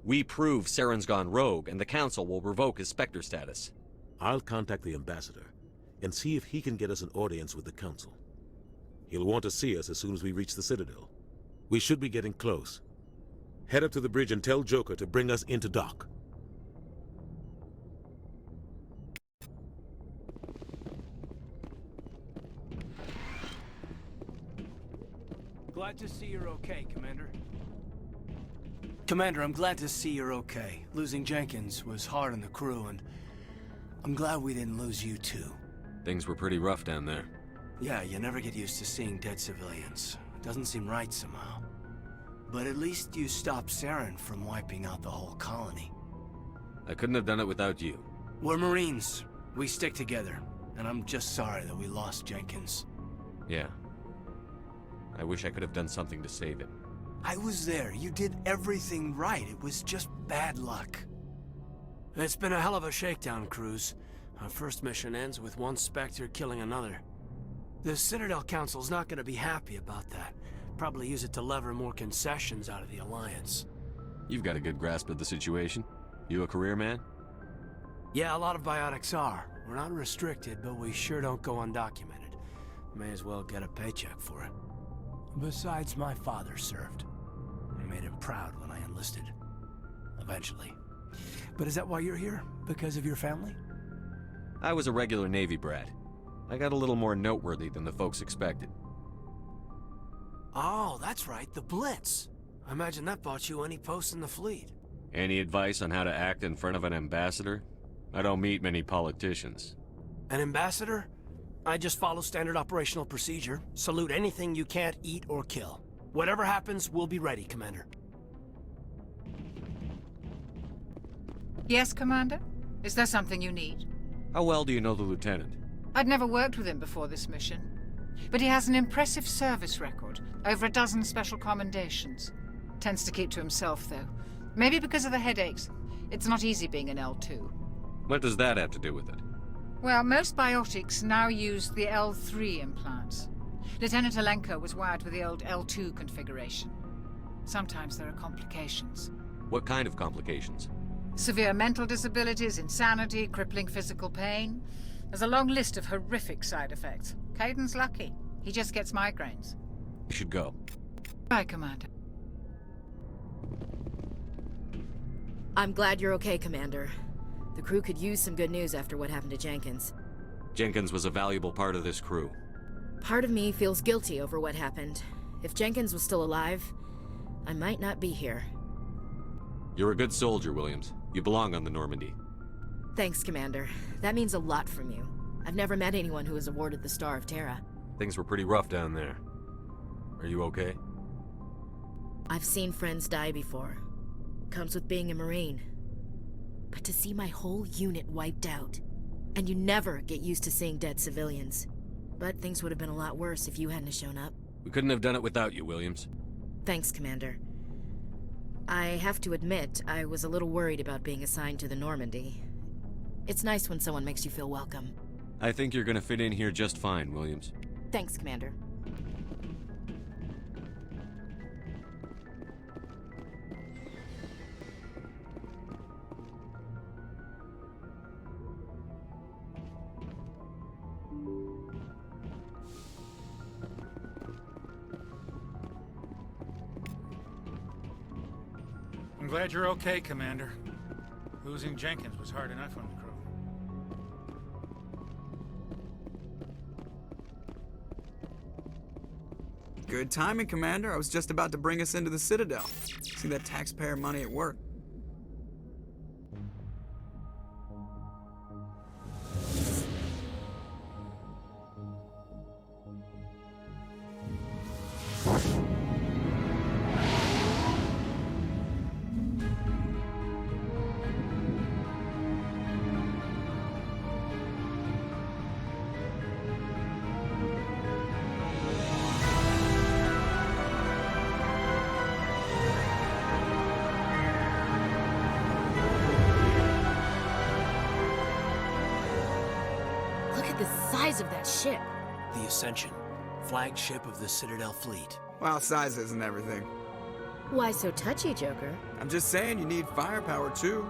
We prove Saren's gone rogue, and the Council will revoke his Spectre status. I'll contact the Ambassador, and see if he can get us an audience with the Council. He'll want to see us as soon as we reach the Citadel. We should be getting close. Head up to the bridge and tell Joker to bring us into dock. Glad to see you're okay, Commander. Commander, I'm glad to see you're okay. Losing Jenkins was hard on the crew, and I'm glad we didn't lose you too. Things were pretty rough down there. Yeah, you never get used to seeing dead civilians. It doesn't seem right somehow. But at least you stopped Saren from wiping out the whole colony. I couldn't have done it without you. We're Marines. We stick together. And I'm just sorry that we lost Jenkins. Yeah. I wish I could have done something to save him. I was there. You did everything right. It was just bad luck. It's been a hell of a shakedown, Cruz. Our first mission ends with one Spectre killing another. The Citadel Council's not going to be happy about that. Probably use it to lever more concessions out of the Alliance. You've got a good grasp of the situation. You a career man? Yeah, a lot of biotics are. We're not restricted, but we sure don't go undocumented. May as well get a paycheck for it. Besides, my father served. I made him proud when I enlisted. Eventually. But is that why you're here? Because of your family? I was a regular Navy brat. I got a little more noteworthy than the folks expected. Oh, that's right, the Blitz. I imagine that bought you any post in the fleet. Any advice on how to act in front of an ambassador? I don't meet many politicians. An ambassador? I just follow standard operational procedure. Salute anything you can't eat or kill. Whatever happens, we'll be ready, Commander. Yes, Commander? Is there something you need? How well do you know the lieutenant? I'd never worked with him before this mission. But he has an impressive service record. Over a dozen special commendations. Tends to keep to himself, though. Maybe because of the headaches. It's not easy being an L2. What does that have to do with it? Well, most biotics now use the L3 implants. Lieutenant Alenko was wired with the old L2 configuration. Sometimes there are complications. What kind of complications? Severe mental disabilities, insanity, crippling physical pain. There's a long list of horrific side effects. Kaiden's lucky. He just gets migraines. You should go. Bye, Commander. I'm glad you're okay, Commander. The crew could use some good news after what happened to Jenkins. Jenkins was a valuable part of this crew. Part of me feels guilty over what happened. If Jenkins was still alive, I might not be here. You're a good soldier, Williams. You belong on the Normandy. Thanks, Commander. That means a lot from you. I've never met anyone who was awarded the Star of Terra. Things were pretty rough down there. Are you okay? I've seen friends die before. Comes with being a Marine. But to see my whole unit wiped out, and you never get used to seeing dead civilians. But things would have been a lot worse if you hadn't shown up. We couldn't have done it without you, Williams. Thanks, Commander. I have to admit, I was a little worried about being assigned to the Normandy. It's nice when someone makes you feel welcome. I think you're gonna fit in here just fine, Williams. Thanks, Commander. I'm glad you're okay, Commander. Losing Jenkins was hard enough on the crew. Good timing, Commander. I was just about to bring us into the Citadel. See that taxpayer money at work. The size of that ship. The Ascension, flagship of the Citadel fleet. Well, size isn't everything. Why so touchy, Joker? I'm just saying you need firepower too.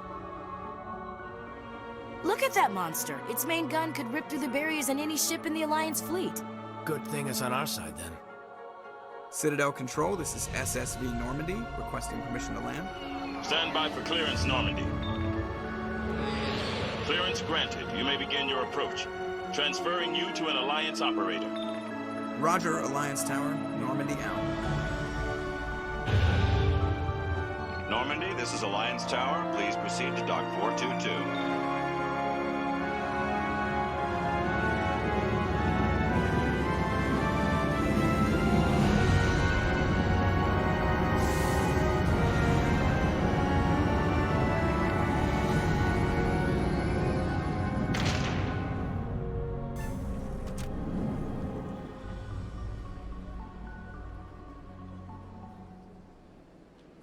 Look at that monster. Its main gun could rip through the barriers in any ship in the Alliance fleet. Good thing it's on our side, then. Citadel Control, this is SSV Normandy, requesting permission to land. Stand by for clearance, Normandy. Clearance granted. You may begin your approach. Transferring you to an Alliance operator. Roger, Alliance Tower. Normandy out. Normandy, this is Alliance Tower. Please proceed to Dock 422.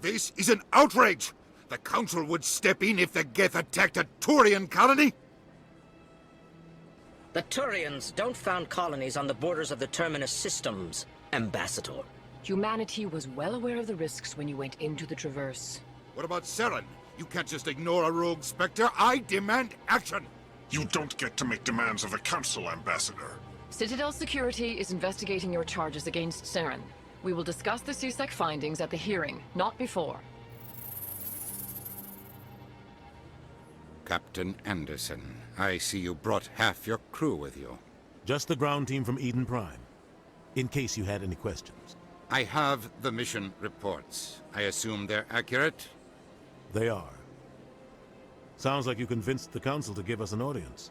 This is an outrage! The Council would step in if the Geth attacked a Turian colony? The Turians don't found colonies on the borders of the Terminus systems, Ambassador. Humanity was well aware of the risks when you went into the Traverse. What about Saren? You can't just ignore a rogue Spectre. I demand action! You don't get to make demands of the Council, Ambassador. Citadel Security is investigating your charges against Saren. We will discuss the CSEC findings at the hearing, not before. Captain Anderson, I see you brought half your crew with you. Just the ground team from Eden Prime, in case you had any questions. I have the mission reports. I assume they're accurate? They are. Sounds like you convinced the Council to give us an audience.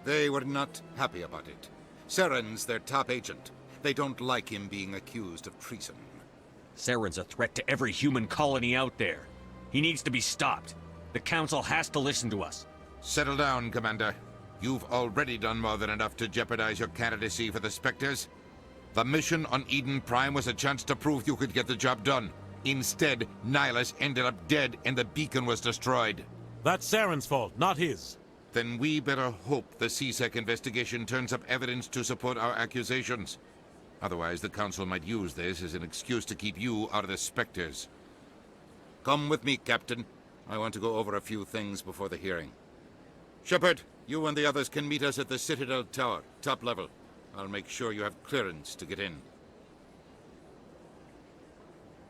They were not happy about it. Saren's their top agent. They don't like him being accused of treason. Saren's a threat to every human colony out there. He needs to be stopped. The Council has to listen to us. Settle down, Commander. You've already done more than enough to jeopardize your candidacy for the Spectres. The mission on Eden Prime was a chance to prove you could get the job done. Instead, Nihilus ended up dead and the beacon was destroyed. That's Saren's fault, not his. Then we better hope the CSEC investigation turns up evidence to support our accusations. Otherwise, the Council might use this as an excuse to keep you out of the Spectres. Come with me, Captain. I want to go over a few things before the hearing. Shepard, you and the others can meet us at the Citadel Tower, top level. I'll make sure you have clearance to get in.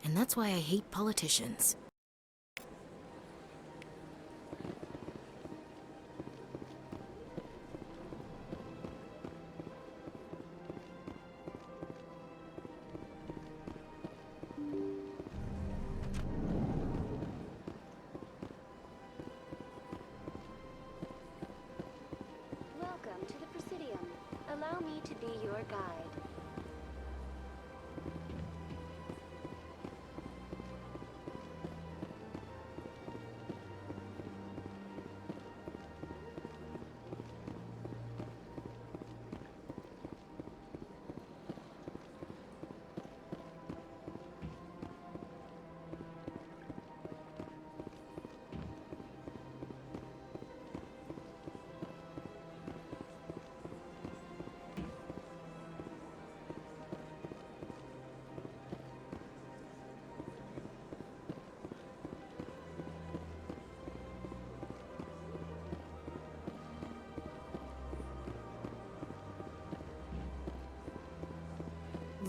And that's why I hate politicians. Welcome to the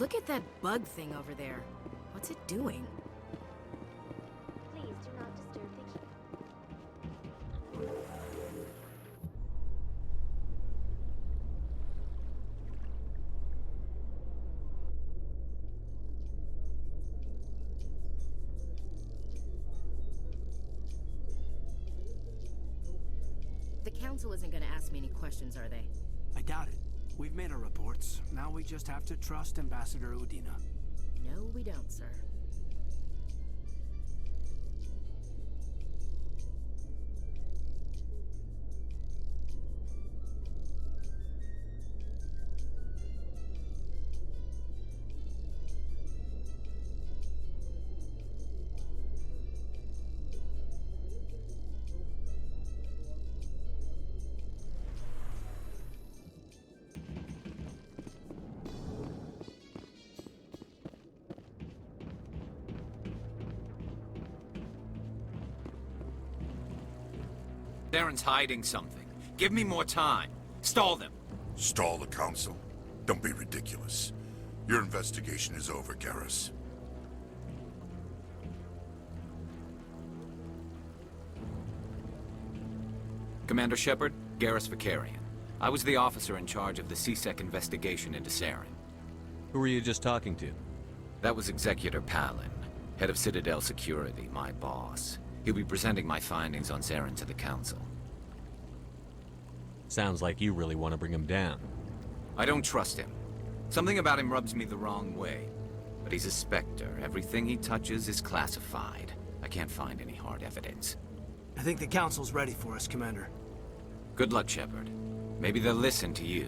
Look at that bug thing over there. What's it doing? Please do not disturb the queue. The Council isn't gonna ask me any questions, are they? I doubt it. We've made our reports. Now we just have to trust Ambassador Udina. No, we don't, sir. Saren's hiding something. Give me more time. Stall them. Stall the Council? Don't be ridiculous. Your investigation is over, Garrus. Commander Shepard, Garrus Vakarian. I was the officer in charge of the C-Sec investigation into Saren. Who were you just talking to? That was Executor Palin, head of Citadel Security, my boss. He'll be presenting my findings on Saren to the Council. Sounds like you really want to bring him down. I don't trust him. Something about him rubs me the wrong way. But he's a Spectre. Everything he touches is classified. I can't find any hard evidence. I think the Council's ready for us, Commander. Good luck, Shepard. Maybe they'll listen to you.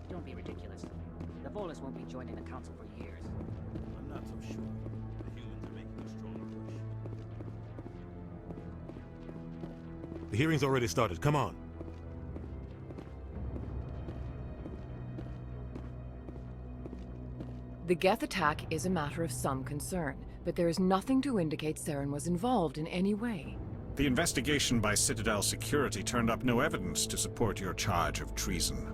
Don't be ridiculous. The Volus won't be joining the Council for years. I'm not so sure. The humans are making a strong push. The hearing's already started. Come on. The Geth attack is a matter of some concern, but there is nothing to indicate Saren was involved in any way. The investigation by Citadel Security turned up no evidence to support your charge of treason.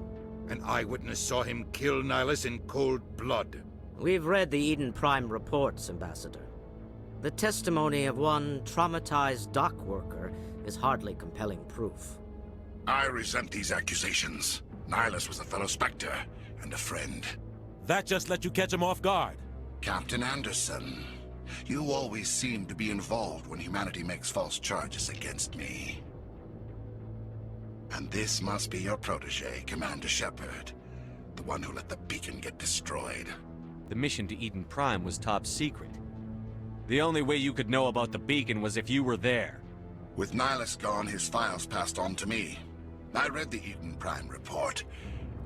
An eyewitness saw him kill Nihilus in cold blood. We've read the Eden Prime reports, Ambassador. The testimony of one traumatized dock worker is hardly compelling proof. I resent these accusations. Nihilus was a fellow Spectre and a friend. That just let you catch him off guard. Captain Anderson, you always seem to be involved when humanity makes false charges against me. And this must be your protege, Commander Shepard. The one who let the beacon get destroyed. The mission to Eden Prime was top secret. The only way you could know about the beacon was if you were there. With Nihilus gone, his files passed on to me. I read the Eden Prime report.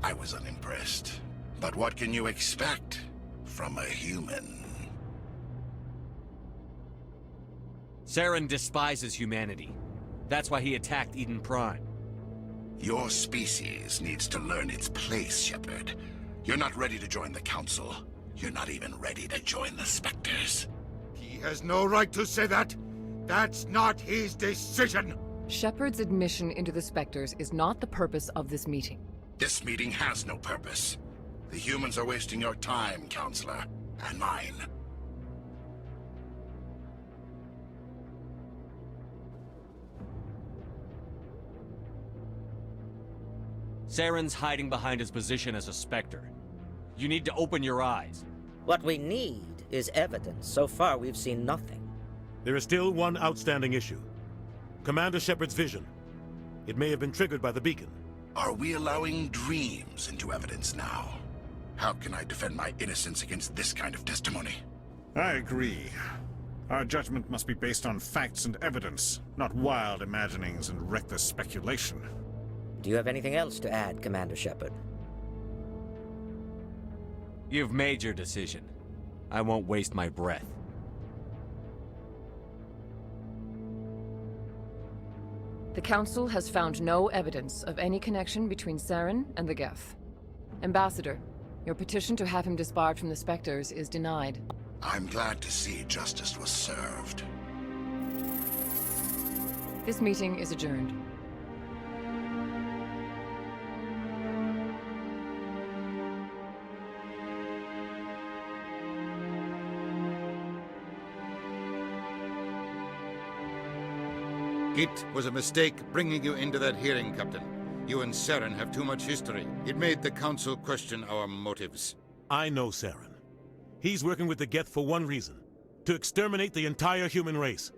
I was unimpressed. But what can you expect from a human? Saren despises humanity. That's why he attacked Eden Prime. Your species needs to learn its place, Shepard. You're not ready to join the Council. You're not even ready to join the Spectres. He has no right to say that. That's not his decision. Shepard's admission into the Spectres is not the purpose of this meeting. This meeting has no purpose. The humans are wasting your time, Counselor, and mine. Saren's hiding behind his position as a Spectre. You need to open your eyes. What we need is evidence. So far, we've seen nothing. There is still one outstanding issue. Commander Shepard's vision. It may have been triggered by the beacon. Are we allowing dreams into evidence now? How can I defend my innocence against this kind of testimony? I agree. Our judgment must be based on facts and evidence, not wild imaginings and reckless speculation. Do you have anything else to add, Commander Shepard? You've made your decision. I won't waste my breath. The Council has found no evidence of any connection between Saren and the Geth. Ambassador, your petition to have him disbarred from the Spectres is denied. I'm glad to see justice was served. This meeting is adjourned. It was a mistake bringing you into that hearing, Captain. You and Saren have too much history. It made the Council question our motives. I know Saren. He's working with the Geth for one reason: to exterminate the entire human race.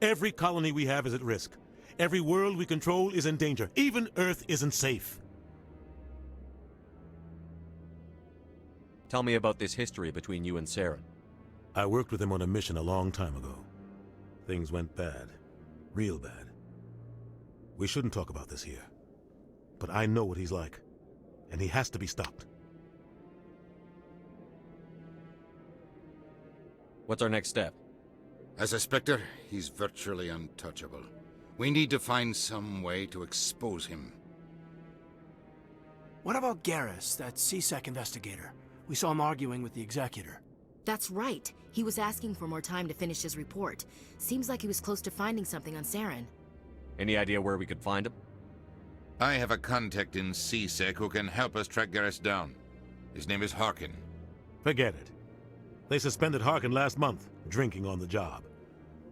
Every colony we have is at risk. Every world we control is in danger. Even Earth isn't safe. Tell me about this history between you and Saren. I worked with him on a mission a long time ago. Things went bad. Real bad. We shouldn't talk about this here. But I know what he's like, and he has to be stopped. What's our next step? As a Spectre, he's virtually untouchable. We need to find some way to expose him. What about Garrus, that CSEC investigator? We saw him arguing with the Executor. That's right. He was asking for more time to finish his report. Seems like he was close to finding something on Saren. Any idea where we could find him? I have a contact in CSEC who can help us track Garrus down. His name is Harkin. Forget it. They suspended Harkin last month, drinking on the job.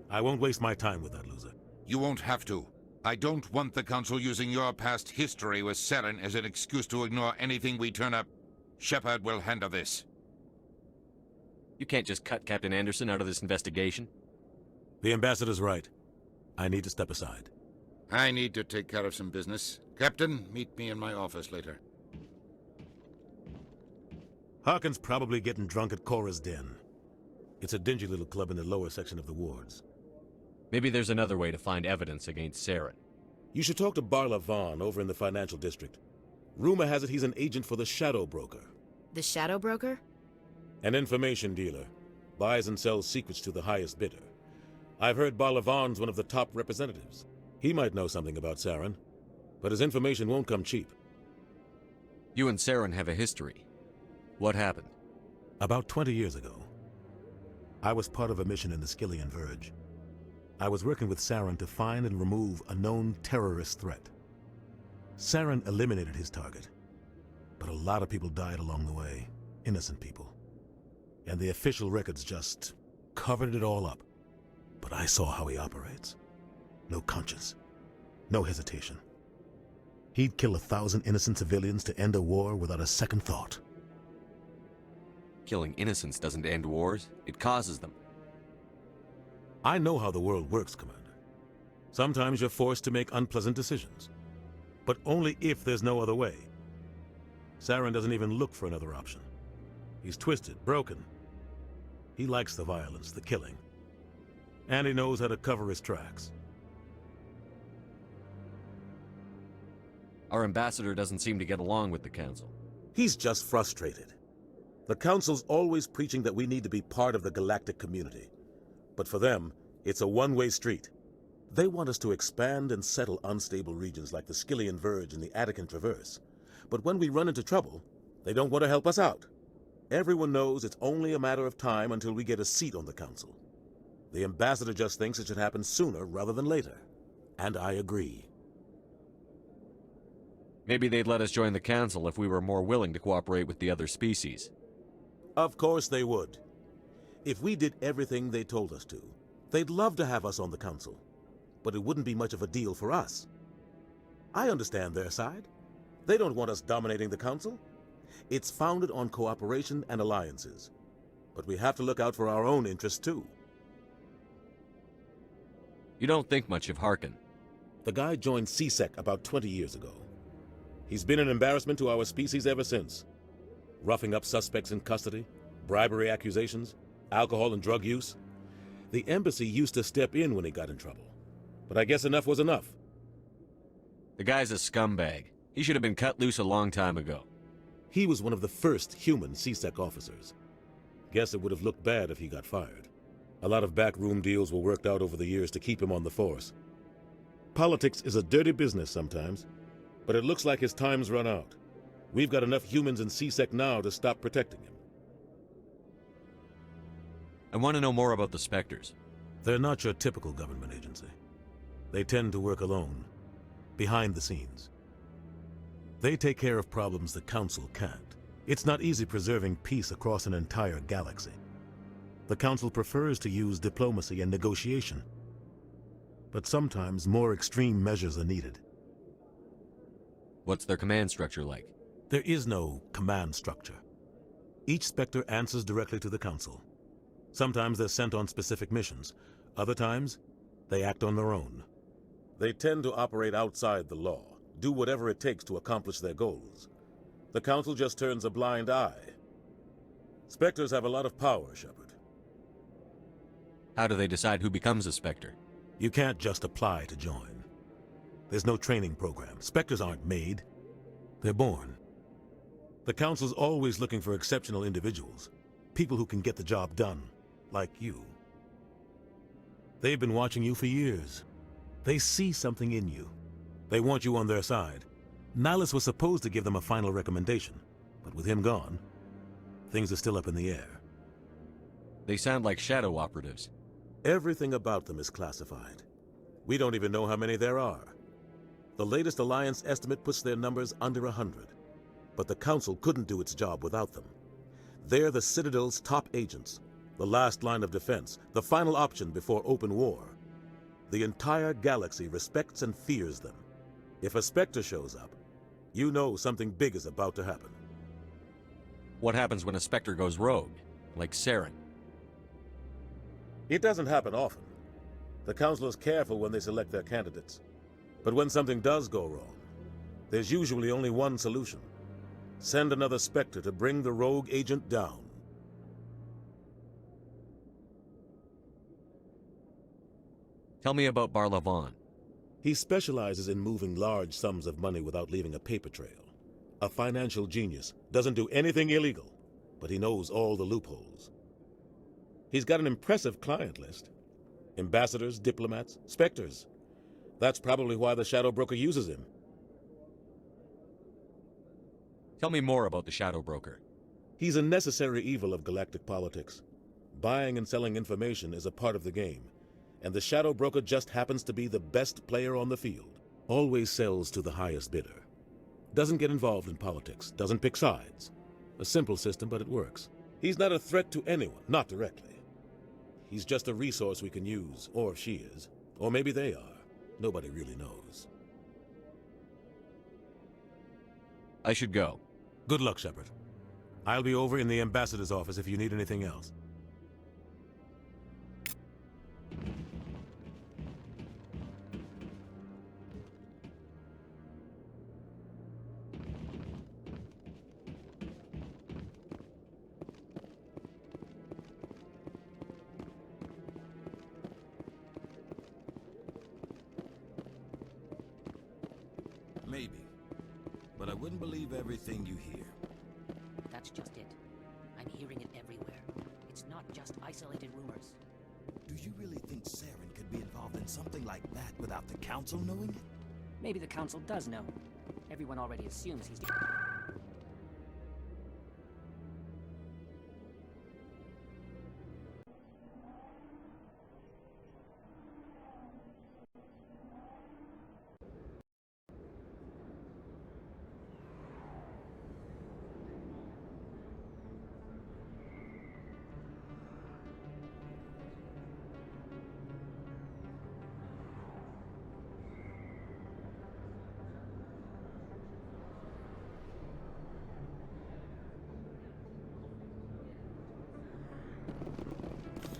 I won't waste my time with that loser. You won't have to. I don't want the Council using your past history with Saren as an excuse to ignore anything we turn up. Shepard will handle this. You can't just cut Captain Anderson out of this investigation. The Ambassador's right. I need to step aside. I need to take care of some business. Captain, meet me in my office later. Harkin's probably getting drunk at Cora's Den. It's a dingy little club in the lower section of the wards. Maybe there's another way to find evidence against Saren. You should talk to Barla Vaughn over in the financial district. Rumor has it he's an agent for the Shadow Broker. The Shadow Broker? An information dealer. Buys and sells secrets to the highest bidder. I've heard Barla Vaughn's one of the top representatives. He might know something about Saren, but his information won't come cheap. You and Saren have a history. What happened? About 20 years ago, I was part of a mission in the Skillian Verge. I was working with Saren to find and remove a known terrorist threat. Saren eliminated his target, but a lot of people died along the way, innocent people. And the official records just covered it all up. But I saw how he operates. No conscience, no hesitation. He'd kill 1,000 innocent civilians to end a war without a second thought. Killing innocents doesn't end wars, it causes them. I know how the world works, Commander. Sometimes you're forced to make unpleasant decisions, but only if there's no other way. Saren doesn't even look for another option. He's twisted, broken. He likes the violence, the killing. And he knows how to cover his tracks. Our ambassador doesn't seem to get along with the Council. He's just frustrated. The Council's always preaching that we need to be part of the galactic community. But for them, it's a one-way street. They want us to expand and settle unstable regions like the Skillian Verge and the Attican Traverse. But when we run into trouble, they don't want to help us out. Everyone knows it's only a matter of time until we get a seat on the Council. The Ambassador just thinks it should happen sooner rather than later. And I agree. Maybe they'd let us join the Council if we were more willing to cooperate with the other species. Of course they would. If we did everything they told us to, they'd love to have us on the Council. But it wouldn't be much of a deal for us. I understand their side. They don't want us dominating the Council. It's founded on cooperation and alliances. But we have to look out for our own interests, too. You don't think much of Harkin. The guy joined CSEC about 20 years ago. He's been an embarrassment to our species ever since. Roughing up suspects in custody, bribery accusations, alcohol and drug use. The embassy used to step in when he got in trouble. But I guess enough was enough. The guy's a scumbag. He should have been cut loose a long time ago. He was one of the first human CSEC officers. Guess it would have looked bad if he got fired. A lot of backroom deals were worked out over the years to keep him on the force. Politics is a dirty business sometimes, but it looks like his time's run out. We've got enough humans in C-Sec now to stop protecting him. I want to know more about the Spectres. They're not your typical government agency. They tend to work alone, behind the scenes. They take care of problems the Council can't. It's not easy preserving peace across an entire galaxy. The Council prefers to use diplomacy and negotiation, but sometimes more extreme measures are needed. What's their command structure like? There is no command structure. Each Spectre answers directly to the Council. Sometimes they're sent on specific missions. Other times, they act on their own. They tend to operate outside the law, do whatever it takes to accomplish their goals. The Council just turns a blind eye. Spectres have a lot of power, Shepard. How do they decide who becomes a Spectre? You can't just apply to join. There's no training program. Spectres aren't made. They're born. The Council's always looking for exceptional individuals. People who can get the job done, like you. They've been watching you for years. They see something in you. They want you on their side. Nihilus was supposed to give them a final recommendation, but with him gone, things are still up in the air. They sound like shadow operatives. Everything about them is classified. We don't even know how many there are. The latest Alliance estimate puts their numbers under 100, but the Council couldn't do its job without them. They're the Citadel's top agents, the last line of defense, the final option before open war. The entire galaxy respects and fears them. If a Spectre shows up, you know something big is about to happen. What happens when a Spectre goes rogue, like Saren? It doesn't happen often. The Council is careful when they select their candidates. But when something does go wrong, there's usually only one solution. Send another Spectre to bring the rogue agent down. Tell me about Barlavan. He specializes in moving large sums of money without leaving a paper trail. A financial genius, doesn't do anything illegal, but he knows all the loopholes. He's got an impressive client list. Ambassadors, diplomats, Spectres. That's probably why the Shadow Broker uses him. Tell me more about the Shadow Broker. He's a necessary evil of galactic politics. Buying and selling information is a part of the game, and the Shadow Broker just happens to be the best player on the field. Always sells to the highest bidder. Doesn't get involved in politics, doesn't pick sides. A simple system, but it works. He's not a threat to anyone, not directly. He's just a resource we can use, or she is. Or maybe they are. Nobody really knows. I should go. Good luck, Shepard. I'll be over in the Ambassador's office if you need anything else. Maybe. But I wouldn't believe everything you hear. That's just it. I'm hearing it everywhere. It's not just isolated rumors. Do you really think Saren could be involved in something like that without the Council knowing it? Maybe the Council does know. Everyone already assumes he's...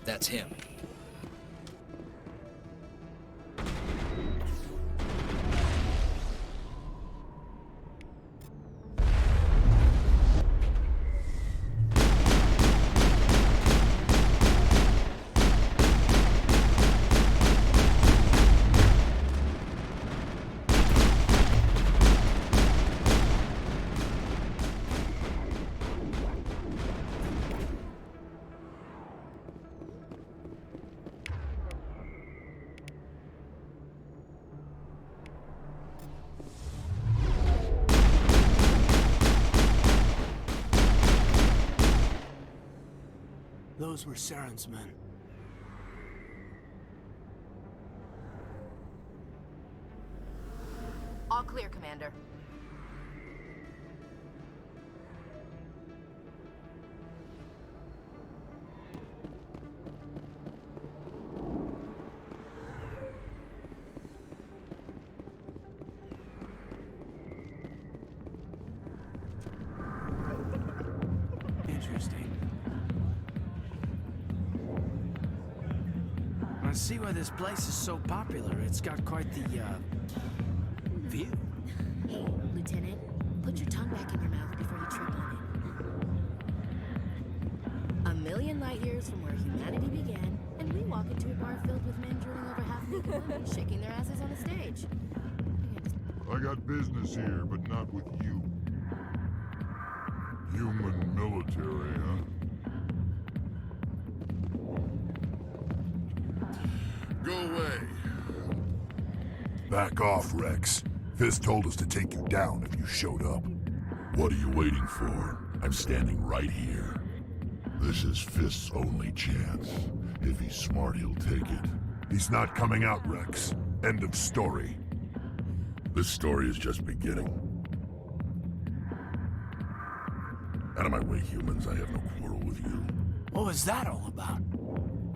That's him. Those were Saren's men. All clear, Commander. Interesting. I see why this place is so popular. It's got quite the, view. Hey, Lieutenant, put your tongue back in your mouth before you trip on it. 1,000,000 light years from where humanity began, and we walk into a bar filled with men drooling over half-naked women, shaking their asses on a stage. I got business here, but not with you. Human military, huh? Go away. Back off, Rex. Fist told us to take you down if you showed up. What are you waiting for? I'm standing right here. This is Fist's only chance. If he's smart, he'll take it. He's not coming out, Rex. End of story. This story is just beginning. Out of my way, humans. I have no quarrel with you. What was that all about?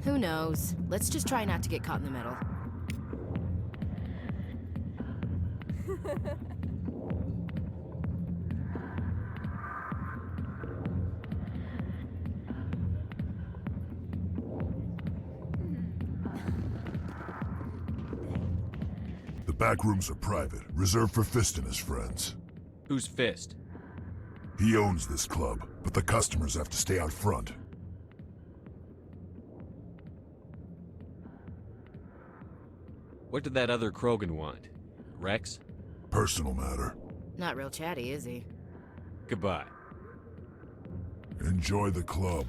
Who knows? Let's just try not to get caught in the middle. The back rooms are private, reserved for Fist and his friends. Who's Fist? He owns this club, but the customers have to stay out front. What did that other Krogan want? Rex? Personal matter. Not real chatty, is he? Goodbye. Enjoy the club.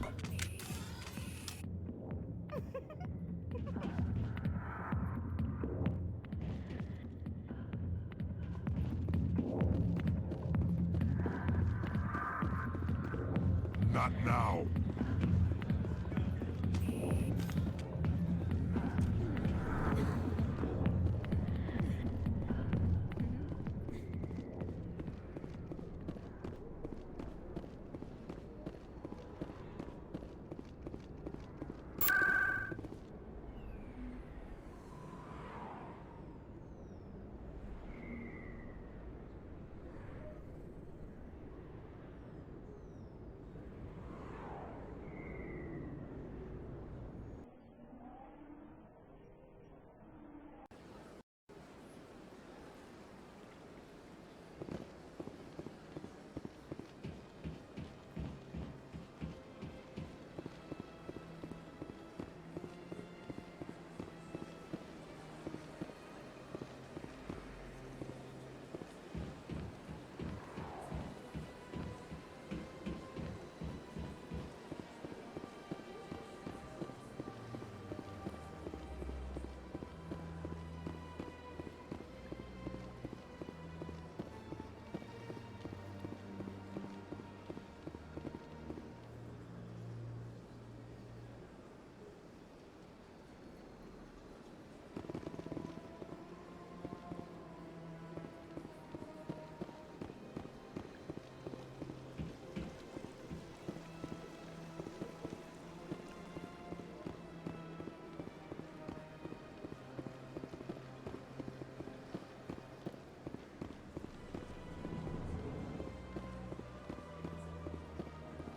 Not now.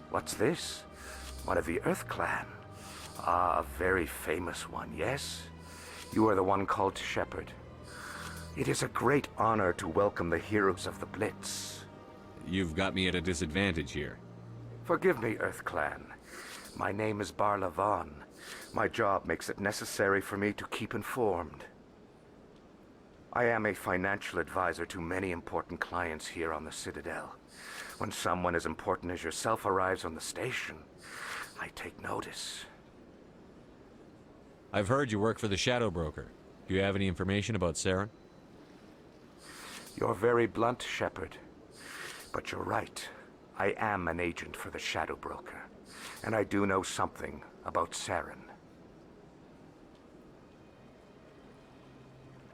What's this? One of the Earth Clan. Ah, a very famous one, yes? You are the one called Shepard. It is a great honor to welcome the heroes of the Blitz. You've got me at a disadvantage here. Forgive me, Earth Clan. My name is Barla Vaughn. My job makes it necessary for me to keep informed. I am a financial advisor to many important clients here on the Citadel. When someone as important as yourself arrives on the station, I take notice. I've heard you work for the Shadow Broker. Do you have any information about Saren? You're very blunt, Shepard. But you're right. I am an agent for the Shadow Broker. And I do know something about Saren.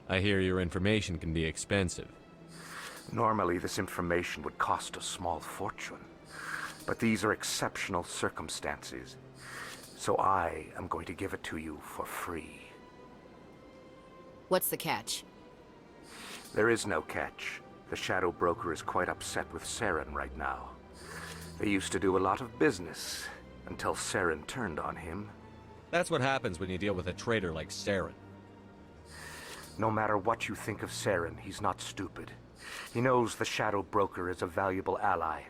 I hear your information can be expensive. Normally, this information would cost a small fortune. But these are exceptional circumstances. So I am going to give it to you for free. What's the catch? There is no catch. The Shadow Broker is quite upset with Saren right now. They used to do a lot of business, until Saren turned on him. That's what happens when you deal with a traitor like Saren. No matter what you think of Saren, he's not stupid. He knows the Shadow Broker is a valuable ally.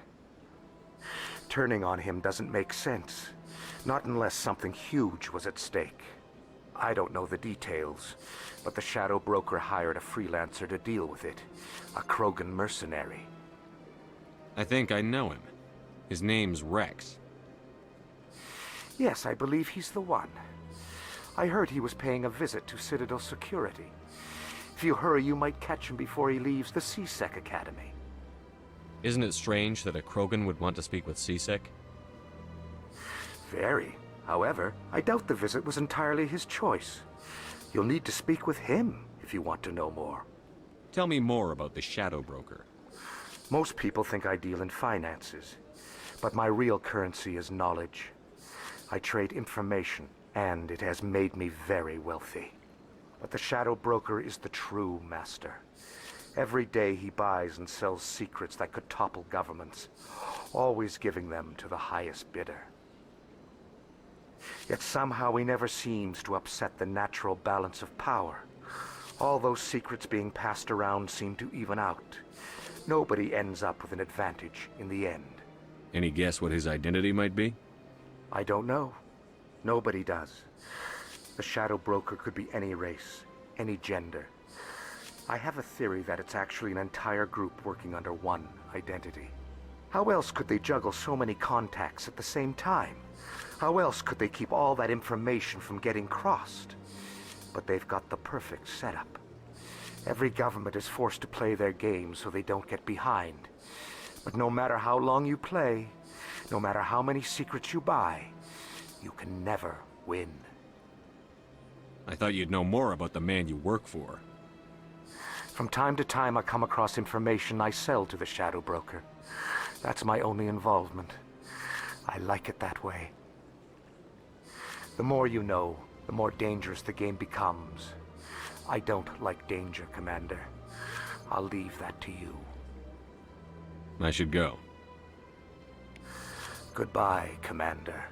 Turning on him doesn't make sense. Not unless something huge was at stake. I don't know the details, but the Shadow Broker hired a freelancer to deal with it. A Krogan mercenary. I think I know him. His name's Rex. Yes, I believe he's the one. I heard he was paying a visit to Citadel Security. If you hurry, you might catch him before he leaves the C-Sec Academy. Isn't it strange that a Krogan would want to speak with C-Sec? Very. However, I doubt the visit was entirely his choice. You'll need to speak with him if you want to know more. Tell me more about the Shadow Broker. Most people think I deal in finances, but my real currency is knowledge. I trade information, and it has made me very wealthy. But the Shadow Broker is the true master. Every day he buys and sells secrets that could topple governments, always giving them to the highest bidder. Yet somehow he never seems to upset the natural balance of power. All those secrets being passed around seem to even out. Nobody ends up with an advantage in the end. Any guess what his identity might be? I don't know. Nobody does. The Shadow Broker could be any race, any gender. I have a theory that it's actually an entire group working under one identity. How else could they juggle so many contacts at the same time? How else could they keep all that information from getting crossed? But they've got the perfect setup. Every government is forced to play their game so they don't get behind. But no matter how long you play, no matter how many secrets you buy, you can never win. I thought you'd know more about the man you work for. From time to time, I come across information I sell to the Shadow Broker. That's my only involvement. I like it that way. The more you know, the more dangerous the game becomes. I don't like danger, Commander. I'll leave that to you. I should go. Goodbye, Commander.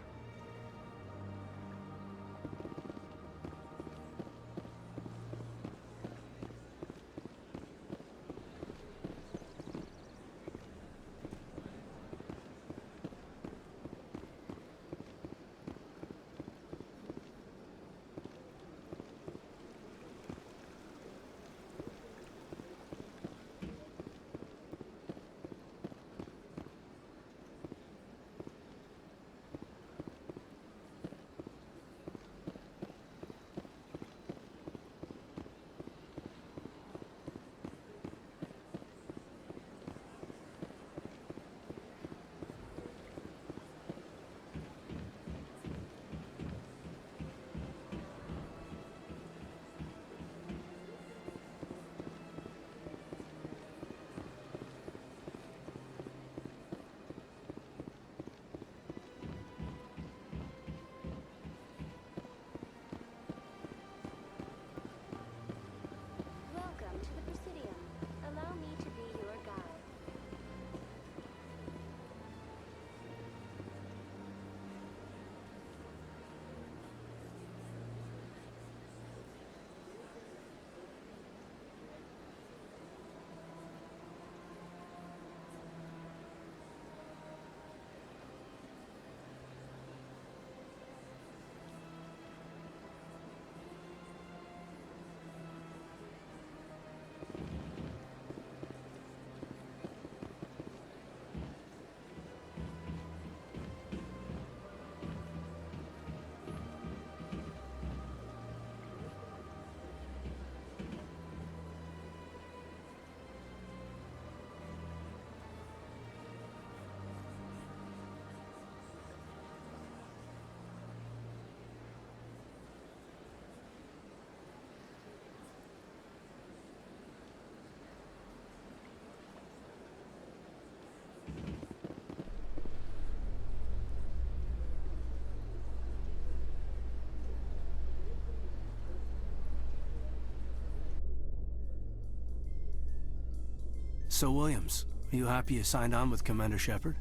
So, Williams, are you happy you signed on with Commander Shepard?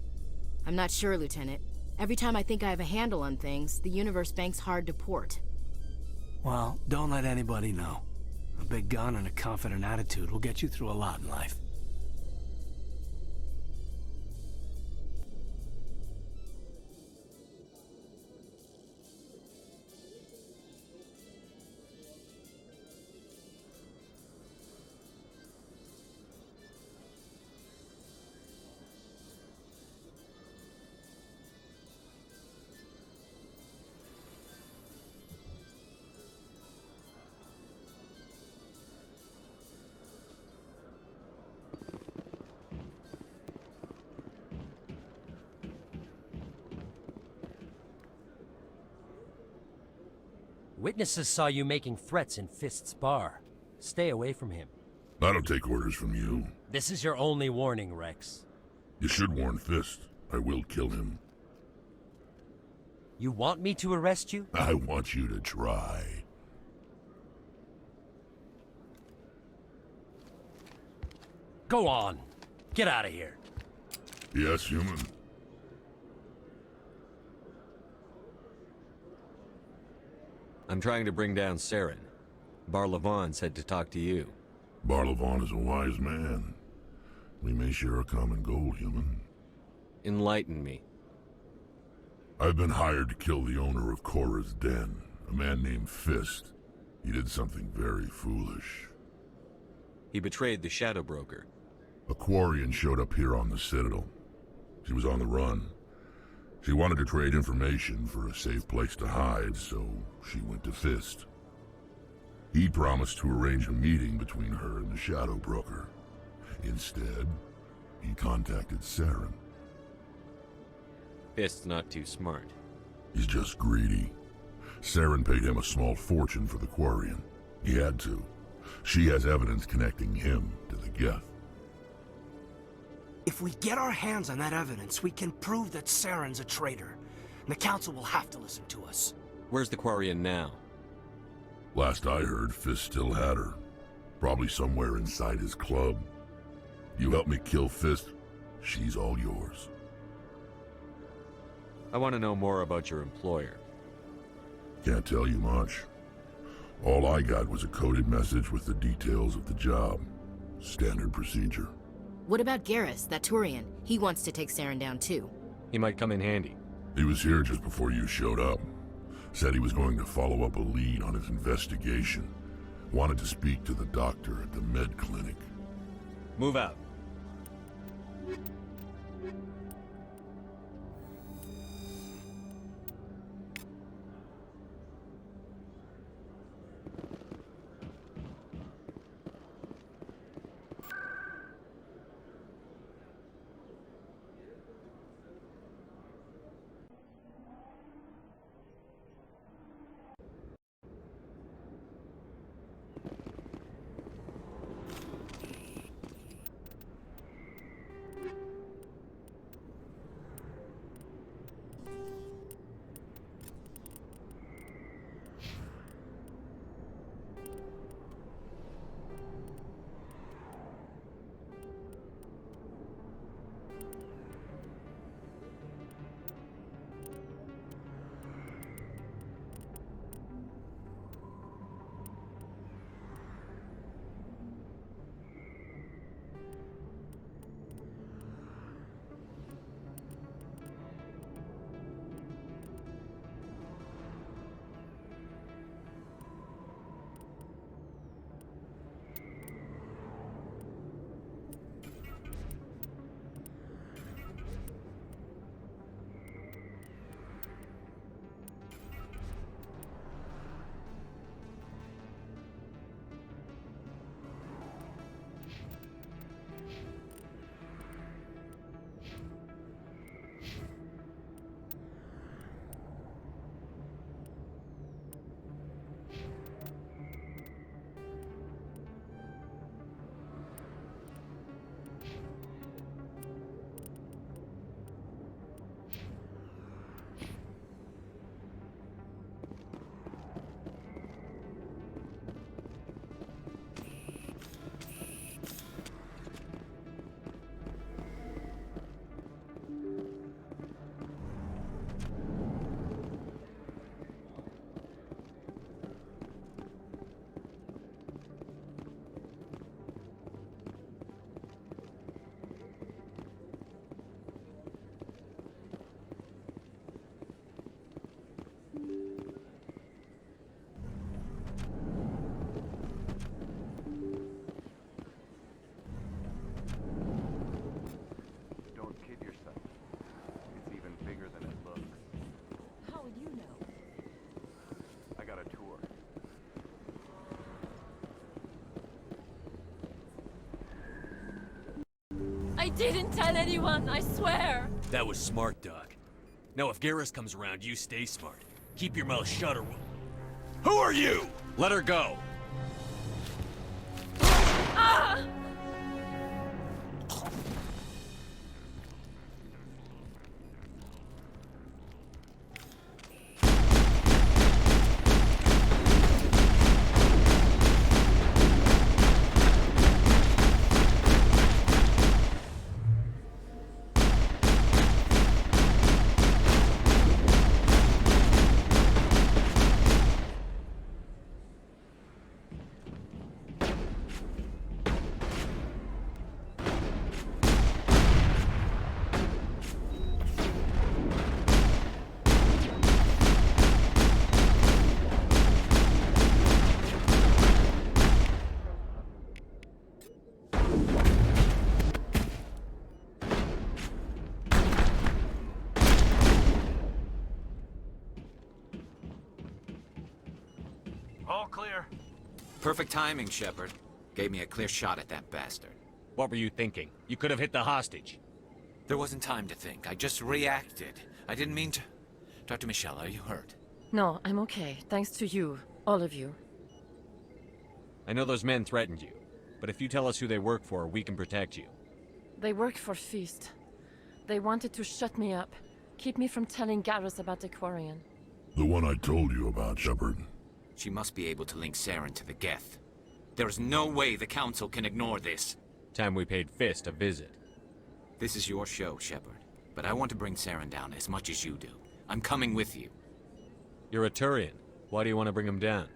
I'm not sure, Lieutenant. Every time I think I have a handle on things, the Universe Bank's hard to port. Well, don't let anybody know. A big gun and a confident attitude will get you through a lot in life. Witnesses saw you making threats in Fist's bar. Stay away from him. I don't take orders from you. This is your only warning, Rex. You should warn Fist. I will kill him. You want me to arrest you? I want you to try. Go on. Get out of here. Yes, human. I'm trying to bring down Saren. Bar-Levon said to talk to you. Bar-Levon is a wise man. We may share a common goal, human. Enlighten me. I've been hired to kill the owner of Korra's Den, a man named Fist. He did something very foolish. He betrayed the Shadow Broker. A Quarian showed up here on the Citadel. She was on the run. She wanted to trade information for a safe place to hide, so she went to Fist. He promised to arrange a meeting between her and the Shadow Broker. Instead, he contacted Saren. Fist's not too smart. He's just greedy. Saren paid him a small fortune for the Quarian. He had to. She has evidence connecting him to the Geth. If we get our hands on that evidence, we can prove that Saren's a traitor. And the Council will have to listen to us. Where's the Quarian now? Last I heard, Fist still had her. Probably somewhere inside his club. You help me kill Fist, she's all yours. I want to know more about your employer. Can't tell you much. All I got was a coded message with the details of the job. Standard procedure. What about Garrus, that Turian? He wants to take Saren down too. He might come in handy. He was here just before you showed up. Said he was going to follow up a lead on his investigation. Wanted to speak to the doctor at the med clinic. Move out. didn't tell anyone, I swear! That was smart, Doc. Now if Garrus comes around, you stay smart. Keep your mouth shut or we'll... Who are you? Let her go! Ah! All clear. Perfect timing, Shepard. Gave me a clear shot at that bastard. What were you thinking? You could have hit the hostage. There wasn't time to think. I just reacted. I didn't mean to... Dr. Michelle, are you hurt? No, I'm okay. Thanks to you. All of you. I know those men threatened you, but if you tell us who they work for, we can protect you. They work for Feast. They wanted to shut me up. Keep me from telling Garrus about the Quarian. The one I told you about, Shepard. She must be able to link Saren to the Geth. There is no way the Council can ignore this. Time we paid Fist a visit. This is your show, Shepard. But I want to bring Saren down as much as you do. I'm coming with you. You're a Turian. Why do you want to bring him down?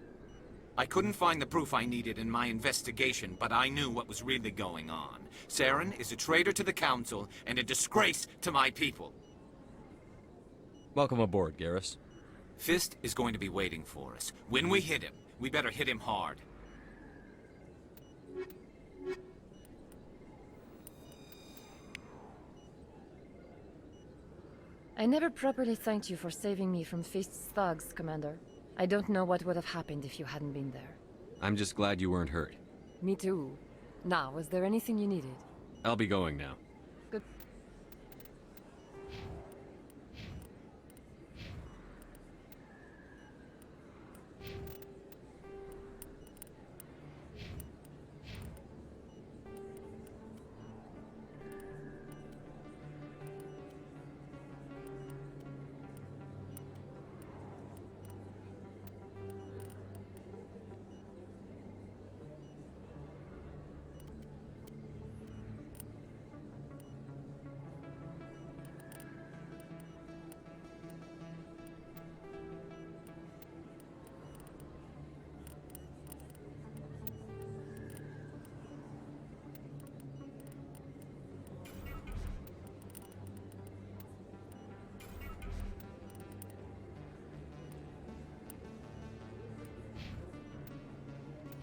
I couldn't find the proof I needed in my investigation, but I knew what was really going on. Saren is a traitor to the Council and a disgrace to my people. Welcome aboard, Garrus. Fist is going to be waiting for us. When we hit him, we better hit him hard. I never properly thanked you for saving me from Fist's thugs, Commander. I don't know what would have happened if you hadn't been there. I'm just glad you weren't hurt. Me too. Now, was there anything you needed? I'll be going now. Good.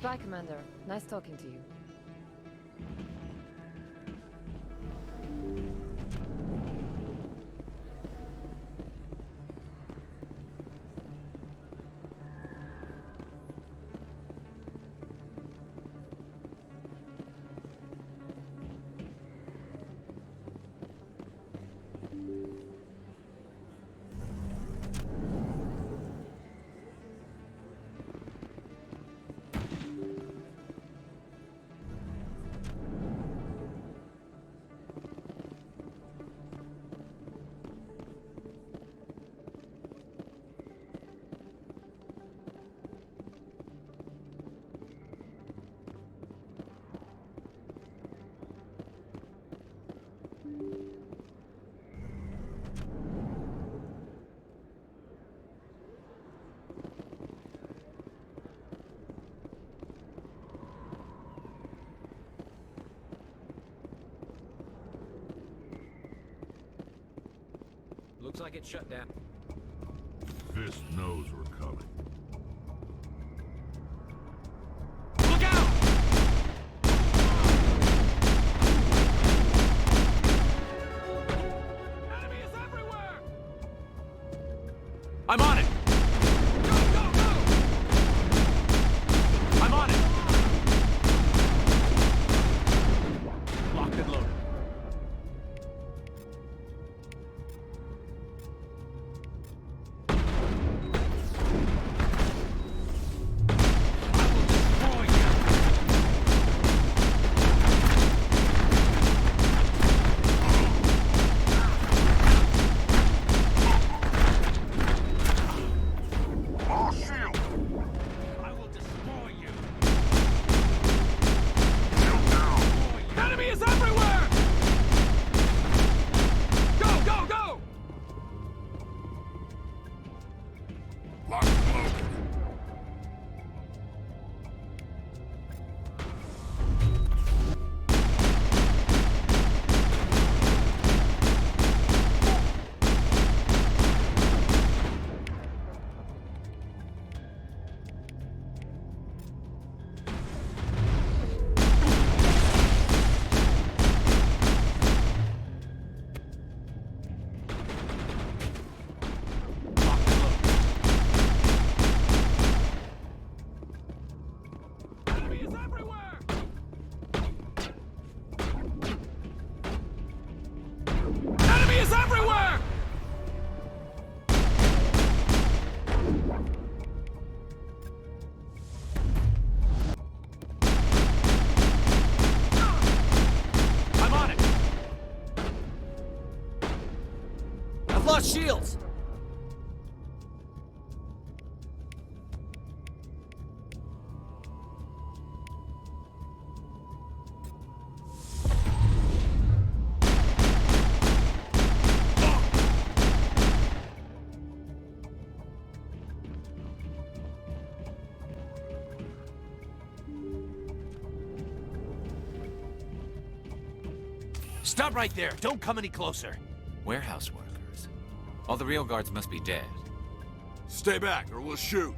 Bye, Commander. Nice talking to you. Looks like it's shut down. Fist knows we're coming. Look out! Enemies everywhere! I'm on it! Go, go, go! I'm on it! Locked and loaded. I've lost shields! Stop right there. Don't come any closer. Warehouse workers. All the real guards must be dead. Stay back, or we'll shoot.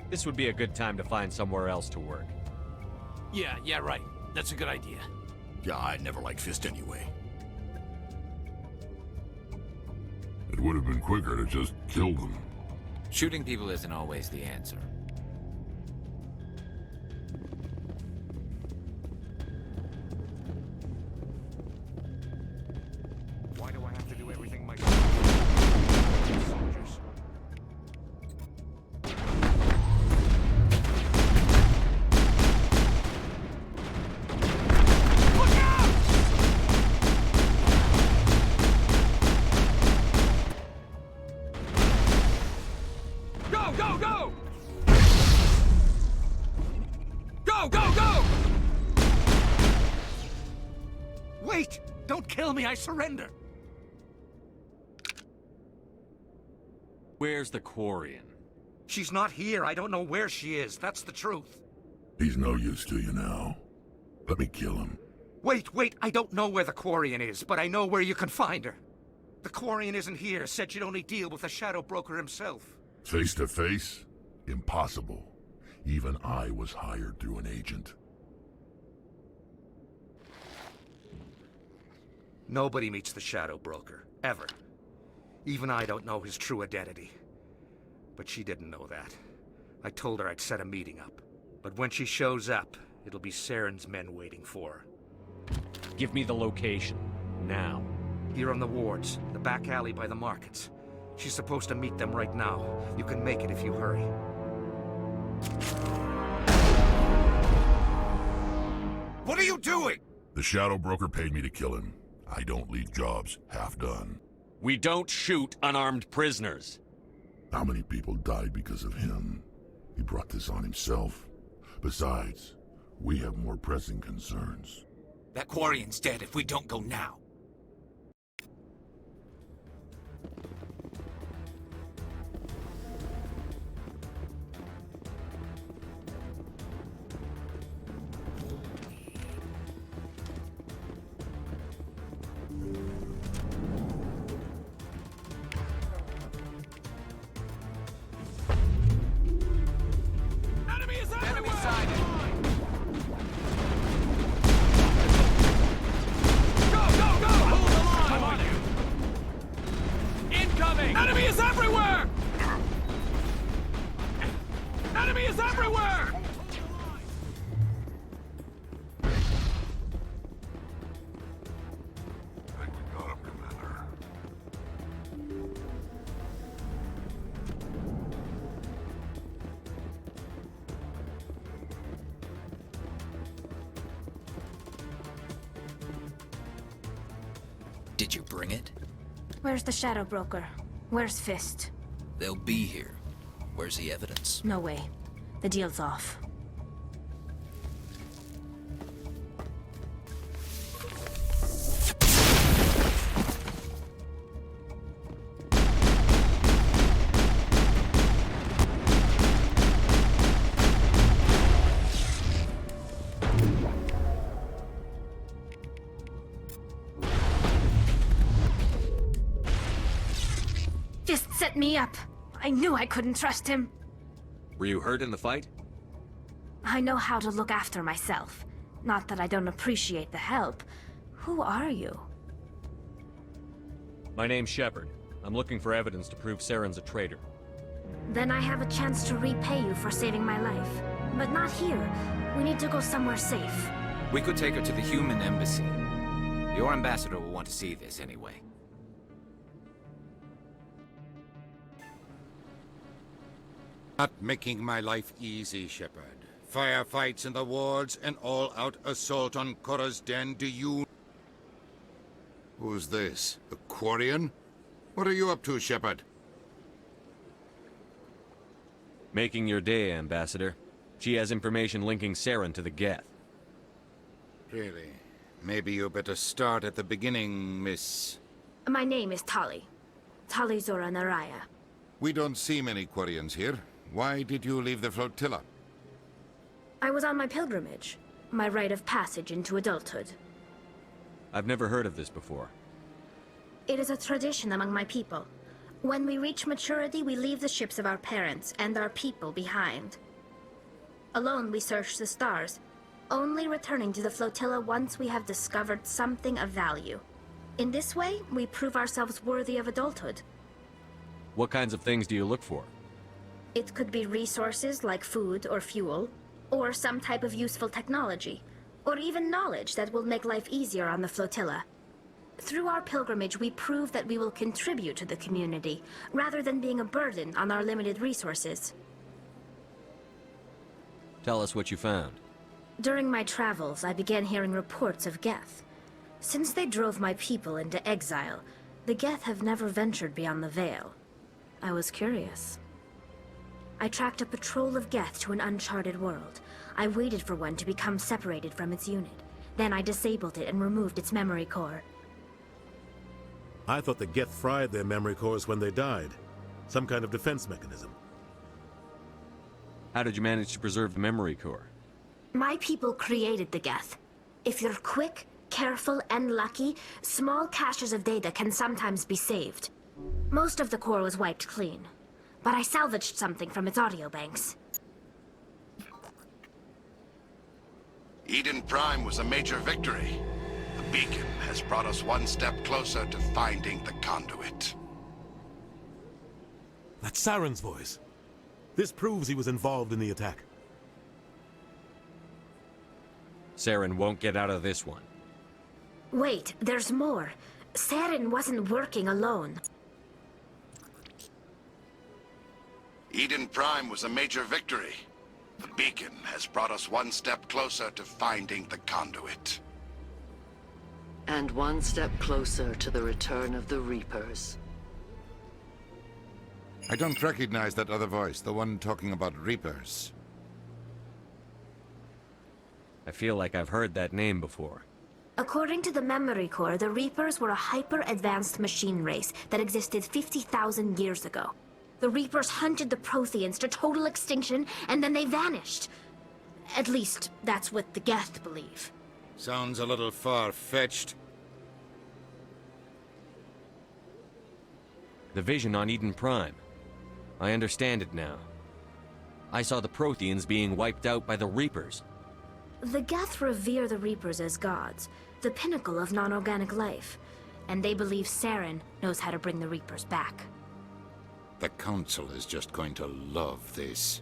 This would be a good time to find somewhere else to work. Yeah, right. That's a good idea. Yeah, I never liked Fist anyway. It would have been quicker to just kill them. Shooting people isn't always the answer. Why do I have to do everything myself? Soldiers. Look out! Go, go, go! Go, go, go! Wait! Don't kill me, I surrender! Where's the Quarian? She's not here. I don't know where she is. That's the truth. He's no use to you now. Let me kill him. Wait, I don't know where the Quarian is, but I know where you can find her. The Quarian isn't here. Said she'd only deal with the Shadow Broker himself. Face to face? Impossible. Even I was hired through an agent. Nobody meets the Shadow Broker. Ever. Even I don't know his true identity. But she didn't know that. I told her I'd set a meeting up. But when she shows up, it'll be Saren's men waiting for her. Give me the location. Now. Here on the wards, the back alley by the markets. She's supposed to meet them right now. You can make it if you hurry. What are you doing? The Shadow Broker paid me to kill him. I don't leave jobs half done. We don't shoot unarmed prisoners. How many people died because of him? He brought this on himself. Besides, we have more pressing concerns. That Quarian's dead if we don't go now. Enemy is everywhere! Enemy is everywhere! I think we got him, Commander. Did you bring it? Where's the Shadow Broker? Where's Fist? They'll be here. Where's the evidence? No way. The deal's off. Fist set me up. I knew I couldn't trust him. Were you hurt in the fight? I know how to look after myself. Not that I don't appreciate the help. Who are you? My name's Shepard. I'm looking for evidence to prove Saren's a traitor. Then I have a chance to repay you for saving my life. But not here. We need to go somewhere safe. We could take her to the human embassy. Your ambassador will want to see this anyway. Not making my life easy, Shepard. Firefights in the wards, an all-out assault on Korra's den. Do you... Who's this? A Quarian? What are you up to, Shepard? Making your day, Ambassador. She has information linking Saren to the Geth. Really? Maybe you better start at the beginning, Miss... My name is Tali. Tali Zora Naraya. We don't see many Quarians here. Why did you leave the flotilla? I was on my pilgrimage. My rite of passage into adulthood. I've never heard of this before. It is a tradition among my people. When we reach maturity, we leave the ships of our parents and our people behind. Alone, we search the stars, only returning to the flotilla once we have discovered something of value. In this way, we prove ourselves worthy of adulthood. What kinds of things do you look for? It could be resources like food or fuel, or some type of useful technology, or even knowledge that will make life easier on the flotilla. Through our pilgrimage, we prove that we will contribute to the community, rather than being a burden on our limited resources. Tell us what you found. During my travels, I began hearing reports of Geth. Since they drove my people into exile, the Geth have never ventured beyond the Veil. I was curious. I tracked a patrol of Geth to an uncharted world. I waited for one to become separated from its unit. Then I disabled it and removed its memory core. I thought the Geth fried their memory cores when they died. Some kind of defense mechanism. How did you manage to preserve the memory core? My people created the Geth. If you're quick, careful, and lucky, small caches of data can sometimes be saved. Most of the core was wiped clean, but I salvaged something from its audio banks. Eden Prime was a major victory. The beacon has brought us one step closer to finding the conduit. That's Saren's voice. This proves he was involved in the attack. Saren won't get out of this one. Wait, there's more. Saren wasn't working alone. Eden Prime was a major victory. The beacon has brought us one step closer to finding the conduit. And one step closer to the return of the Reapers. I don't recognize that other voice, the one talking about Reapers. I feel like I've heard that name before. According to the memory core, the Reapers were a hyper-advanced machine race that existed 50,000 years ago. The Reapers hunted the Protheans to total extinction, and then they vanished. At least, that's what the Geth believe. Sounds a little far-fetched. The vision on Eden Prime. I understand it now. I saw the Protheans being wiped out by the Reapers. The Geth revere the Reapers as gods, the pinnacle of non-organic life, and they believe Saren knows how to bring the Reapers back. The Council is just going to love this.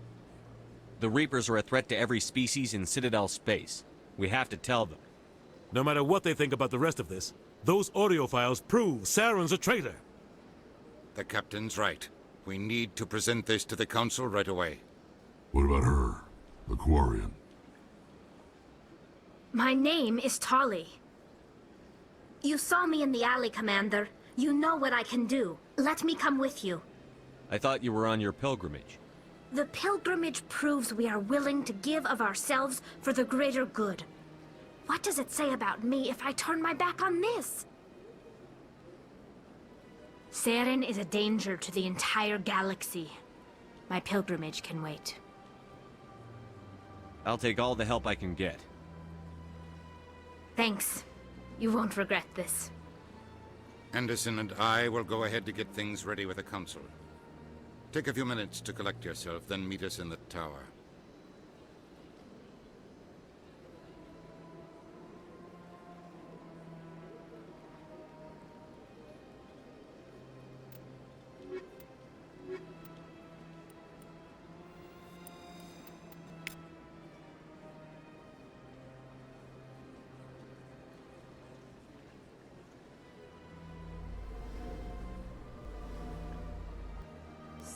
The Reapers are a threat to every species in Citadel space. We have to tell them. No matter what they think about the rest of this, those audio files prove Saren's a traitor. The Captain's right. We need to present this to the Council right away. What about her? The Quarian? My name is Tali. You saw me in the alley, Commander. You know what I can do. Let me come with you. I thought you were on your pilgrimage. The pilgrimage proves we are willing to give of ourselves for the greater good. What does it say about me if I turn my back on this? Saren is a danger to the entire galaxy. My pilgrimage can wait. I'll take all the help I can get. Thanks. You won't regret this. Anderson and I will go ahead to get things ready with the Council. Take a few minutes to collect yourself, then meet us in the tower.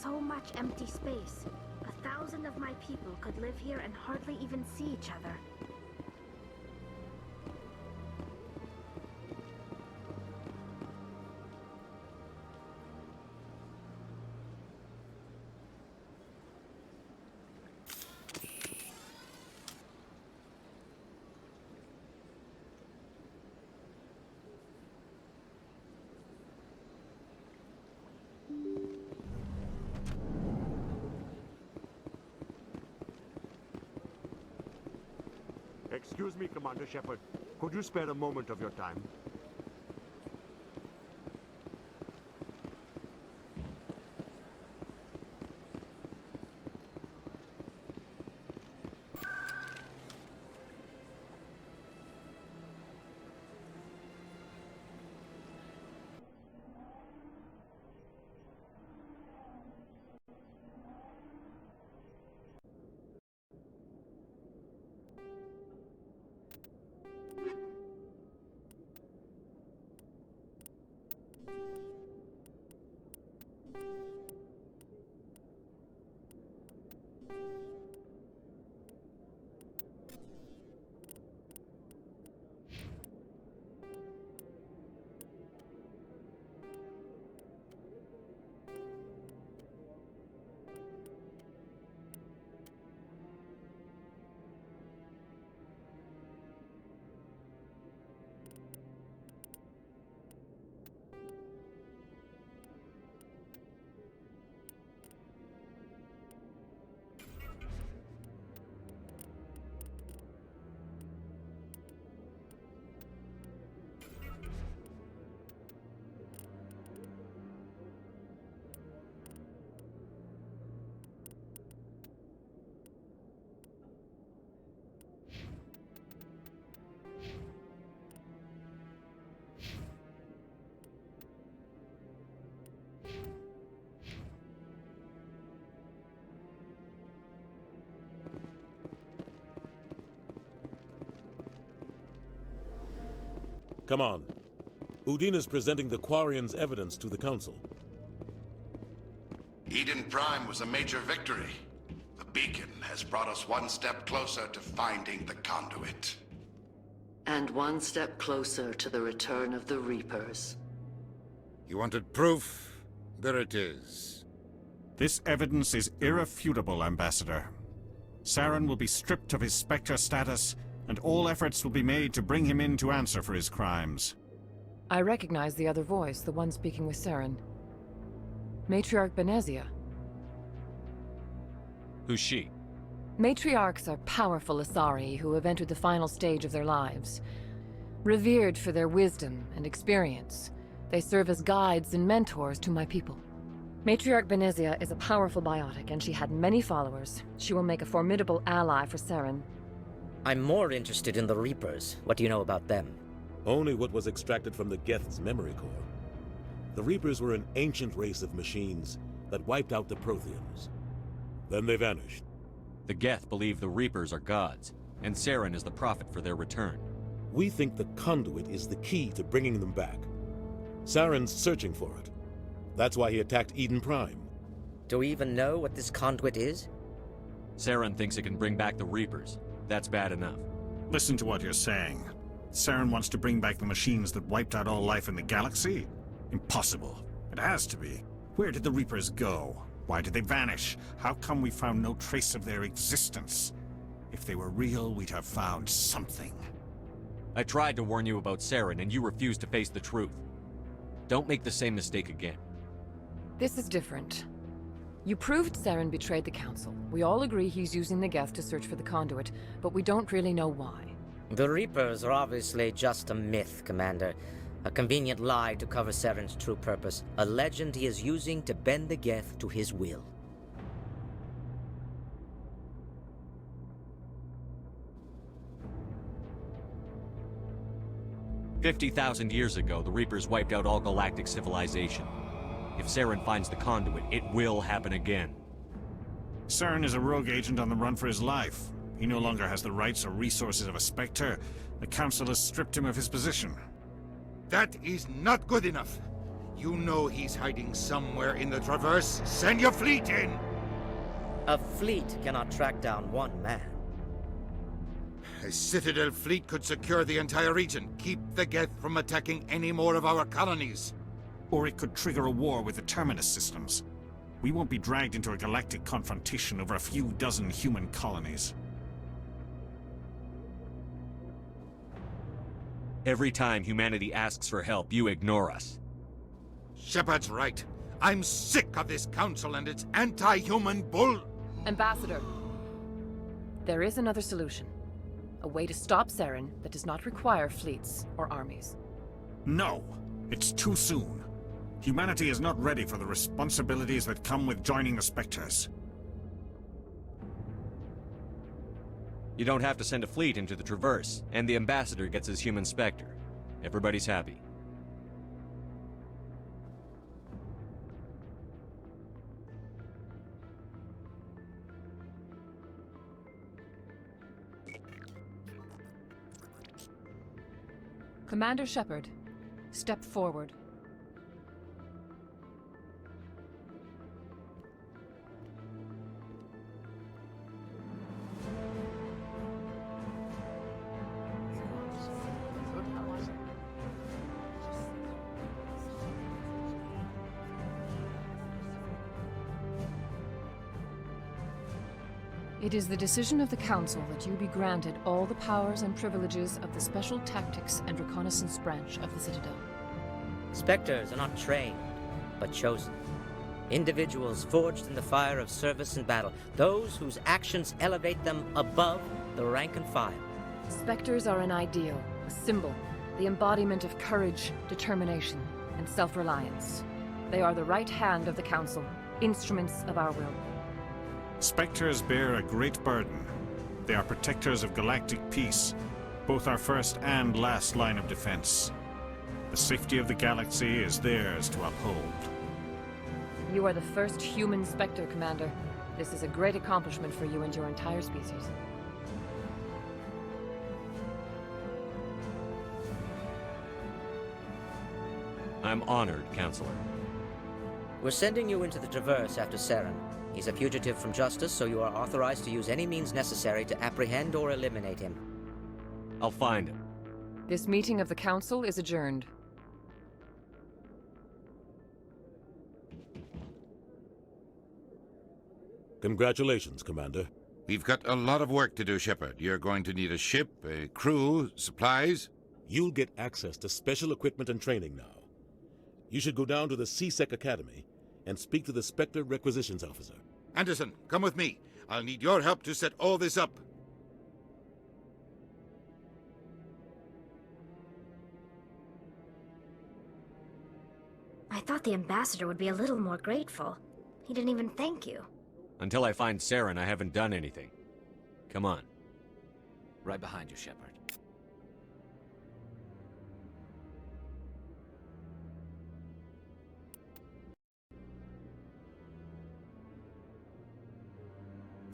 So much empty space. 1,000 of my people could live here and hardly even see each other. Excuse me, Commander Shepard. Could you spare a moment of your time? Come on. Udine is presenting the Quarians' evidence to the Council. Eden Prime was a major victory. The beacon has brought us one step closer to finding the conduit. And one step closer to the return of the Reapers. You wanted proof? There it is. This evidence is irrefutable, Ambassador. Saren will be stripped of his Spectre status, and all efforts will be made to bring him in to answer for his crimes. I recognize the other voice, the one speaking with Saren. Matriarch Benezia. Who's she? Matriarchs are powerful Asari who have entered the final stage of their lives. Revered for their wisdom and experience, they serve as guides and mentors to my people. Matriarch Benezia is a powerful biotic, and she had many followers. She will make a formidable ally for Saren. I'm more interested in the Reapers. What do you know about them? Only what was extracted from the Geth's memory core. The Reapers were an ancient race of machines that wiped out the Protheans. Then they vanished. The Geth believe the Reapers are gods, and Saren is the prophet for their return. We think the conduit is the key to bringing them back. Saren's searching for it. That's why he attacked Eden Prime. Do we even know what this conduit is? Saren thinks it can bring back the Reapers. That's bad enough. Listen to what you're saying. Saren wants to bring back the machines that wiped out all life in the galaxy? Impossible. It has to be. Where did the Reapers go? Why did they vanish? How come we found no trace of their existence? If they were real, we'd have found something. I tried to warn you about Saren, and you refused to face the truth. Don't make the same mistake again. This is different. You proved Saren betrayed the Council. We all agree he's using the Geth to search for the conduit, but we don't really know why. The Reapers are obviously just a myth, Commander. A convenient lie to cover Saren's true purpose. A legend he is using to bend the Geth to his will. "50,000 years ago, the Reapers wiped out all galactic civilization. If Saren finds the conduit, it will happen again. Saren is a rogue agent on the run for his life. He no longer has the rights or resources of a Spectre. The Council has stripped him of his position. That is not good enough. You know he's hiding somewhere in the Traverse. Send your fleet in! A fleet cannot track down one man. A Citadel fleet could secure the entire region. Keep the Geth from attacking any more of our colonies. Or it could trigger a war with the Terminus systems. We won't be dragged into a galactic confrontation over a few dozen human colonies. Every time humanity asks for help, you ignore us. Shepard's right. I'm sick of this council and its anti-human bull... Ambassador, there is another solution. A way to stop Saren that does not require fleets or armies. No! It's too soon. Humanity is not ready for the responsibilities that come with joining the Spectres. You don't have to send a fleet into the Traverse, and the Ambassador gets his human Spectre. Everybody's happy. Commander Shepard, step forward. It is the decision of the Council that you be granted all the powers and privileges of the Special Tactics and Reconnaissance Branch of the Citadel. Spectres are not trained, but chosen. Individuals forged in the fire of service and battle, those whose actions elevate them above the rank and file. Spectres are an ideal, a symbol, the embodiment of courage, determination, and self-reliance. They are the right hand of the Council, instruments of our will. Spectres bear a great burden. They are protectors of galactic peace, both our first and last line of defense. The safety of the galaxy is theirs to uphold. You are the first human Spectre, Commander. This is a great accomplishment for you and your entire species. I'm honored, Counselor. We're sending you into the Traverse after Saren. He's a fugitive from justice, so you are authorized to use any means necessary to apprehend or eliminate him. I'll find him. This meeting of the Council is adjourned. Congratulations, Commander. We've got a lot of work to do, Shepard. You're going to need a ship, a crew, supplies. You'll get access to special equipment and training now. You should go down to the C-Sec Academy and speak to the Spectre Requisitions Officer. Anderson, come with me. I'll need your help to set all this up. I thought the Ambassador would be a little more grateful. He didn't even thank you. Until I find Saren, I haven't done anything. Come on. Right behind you, Shepard.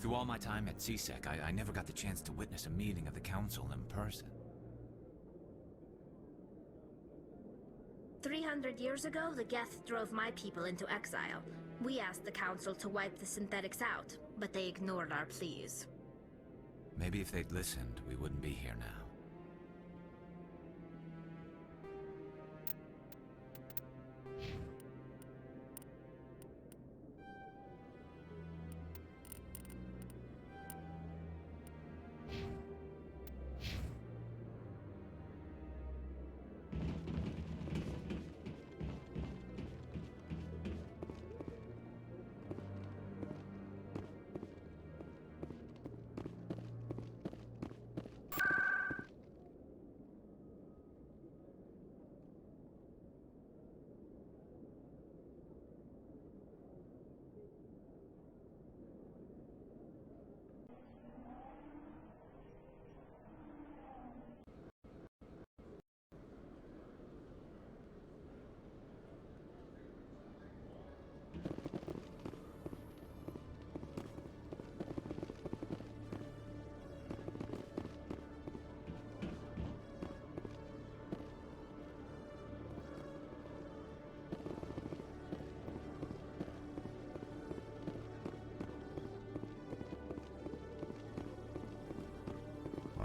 Through all my time at C-Sec, I never got the chance to witness a meeting of the Council in person. 300 years ago, the Geth drove my people into exile. We asked the Council to wipe the synthetics out, but they ignored our pleas. Maybe if they'd listened, we wouldn't be here now.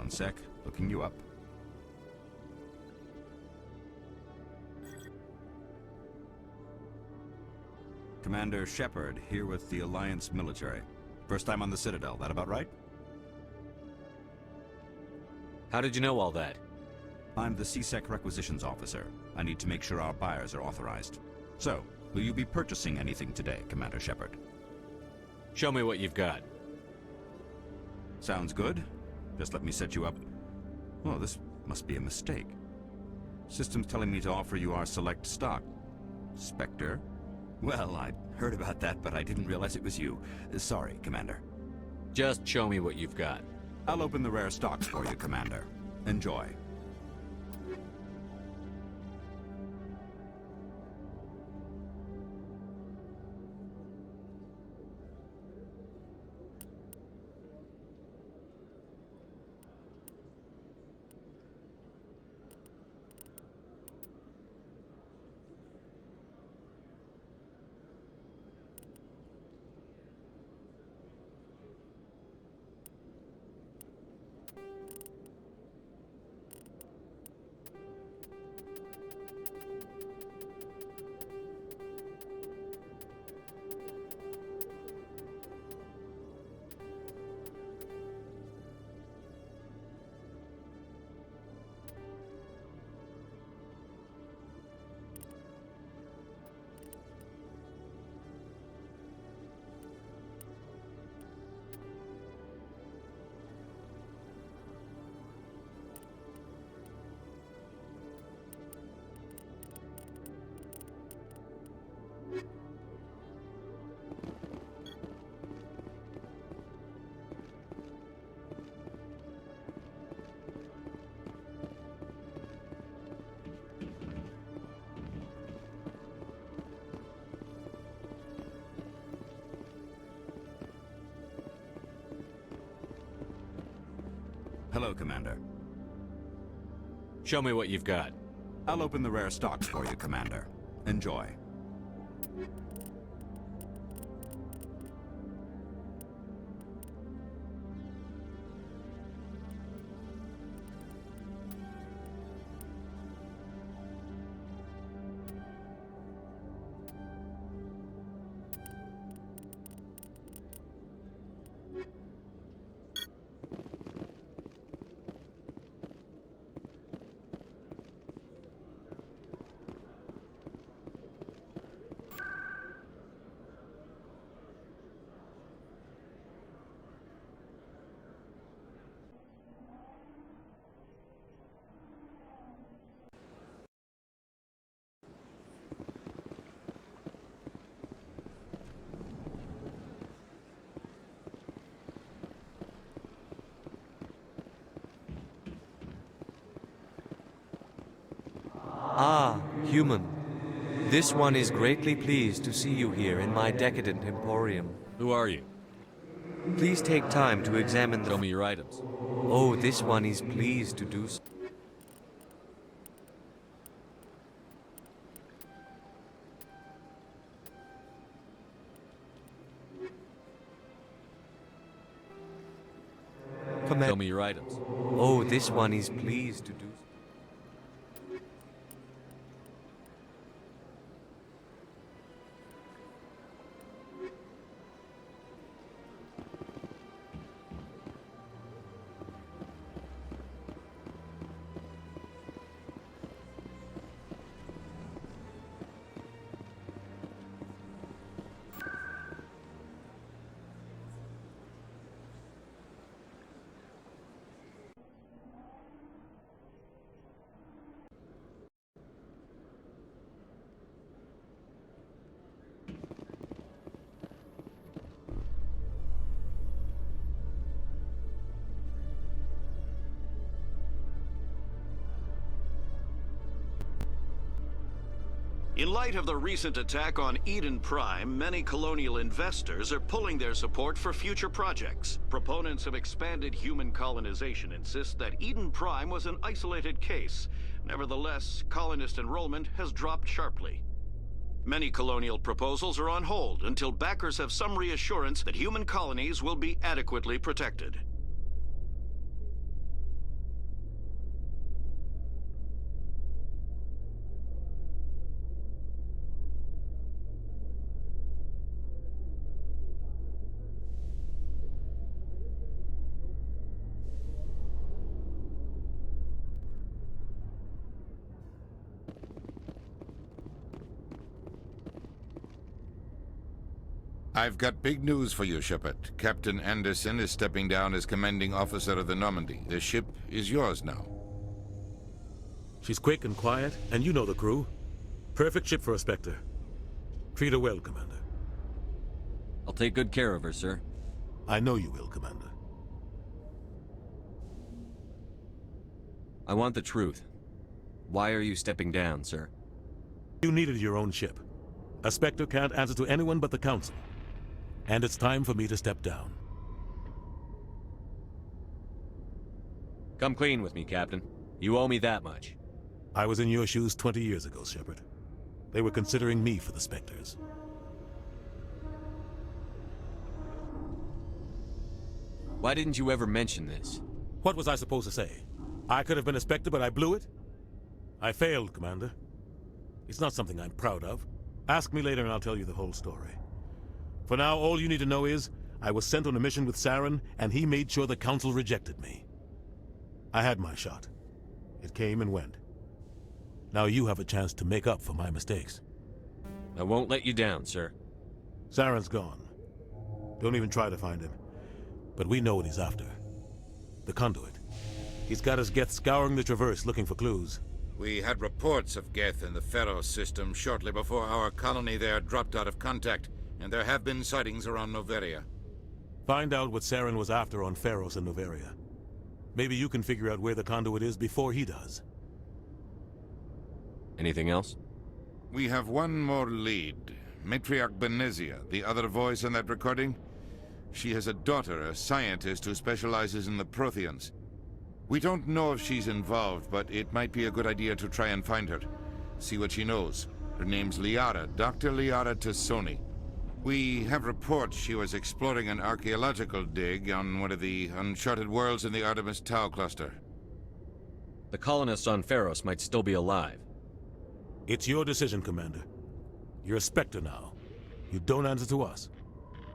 One sec, looking you up. Commander Shepard, here with the Alliance military. First time on the Citadel, that about right? How did you know all that? I'm the C-Sec Requisitions Officer. I need to make sure our buyers are authorized. So, will you be purchasing anything today, Commander Shepard? Show me what you've got. Sounds good. Just let me set you up Oh, this must be a mistake. System's telling me to offer you our select stock. Spectre? Well, I'd heard about that, but I didn't realize it was you. Sorry, Commander. Just show me what you've got. I'll open the rare stocks for you, Commander. Enjoy. Hello, Commander. Show me what you've got. I'll open the rare stocks for you, Commander. Enjoy. Ah, human. This one is greatly pleased to see you here in my decadent emporium. Who are you? Please take time to examine the... Show me your items. Oh, this one is pleased to do so. Show me your items. Oh, this one is pleased to do so. In light of the recent attack on Eden Prime, many colonial investors are pulling their support for future projects. Proponents of expanded human colonization insist that Eden Prime was an isolated case. Nevertheless, colonist enrollment has dropped sharply. Many colonial proposals are on hold until backers have some reassurance that human colonies will be adequately protected. I've got big news for you, Shepard. Captain Anderson is stepping down as commanding officer of the Normandy. The ship is yours now. She's quick and quiet, and you know the crew. Perfect ship for a Spectre. Treat her well, Commander. I'll take good care of her, sir. I know you will, Commander. I want the truth. Why are you stepping down, sir? You needed your own ship. A Spectre can't answer to anyone but the Council. And it's time for me to step down. Come clean with me, Captain. You owe me that much. I was in your shoes 20 years ago, Shepard. They were considering me for the Spectres. Why didn't you ever mention this? What was I supposed to say? I could have been a Spectre, but I blew it? I failed, Commander. It's not something I'm proud of. Ask me later and I'll tell you the whole story. For now, all you need to know is, I was sent on a mission with Saren, and he made sure the Council rejected me. I had my shot. It came and went. Now you have a chance to make up for my mistakes. I won't let you down, sir. Saren's gone. Don't even try to find him. But we know what he's after. The Conduit. He's got his Geth scouring the Traverse looking for clues. We had reports of Geth in the Pharos system shortly before our colony there dropped out of contact, and there have been sightings around Noveria. Find out what Saren was after on Pharos and Noveria. Maybe you can figure out where the Conduit is before he does. Anything else? We have one more lead. Matriarch Benezia, the other voice in that recording. She has a daughter, a scientist who specializes in the Protheans. We don't know if she's involved, but it might be a good idea to try and find her. See what she knows. Her name's Liara, Dr. Liara Tassoni. We have reports she was exploring an archaeological dig on one of the uncharted worlds in the Artemis Tau cluster. The colonists on Pharos might still be alive. It's your decision, Commander. You're a Spectre now. You don't answer to us.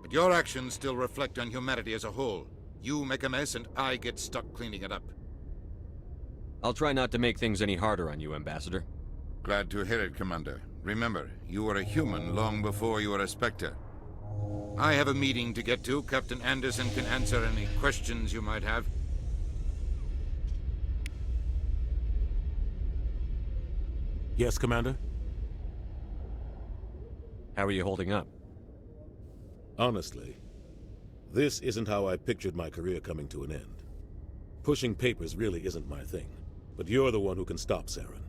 But your actions still reflect on humanity as a whole. You make a mess and I get stuck cleaning it up. I'll try not to make things any harder on you, Ambassador. Glad to hear it, Commander. Remember, you were a human long before you were a Spectre. I have a meeting to get to. Captain Anderson can answer any questions you might have. Yes, Commander? How are you holding up? Honestly, this isn't how I pictured my career coming to an end. Pushing papers really isn't my thing, but you're the one who can stop Saren.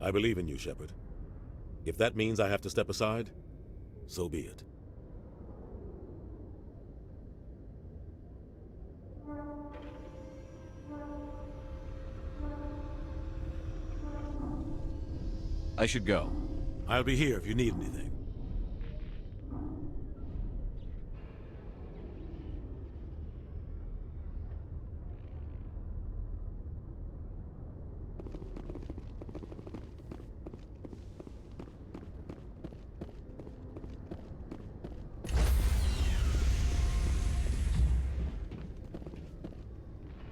I believe in you, Shepard. If that means I have to step aside, so be it. I should go. I'll be here if you need anything.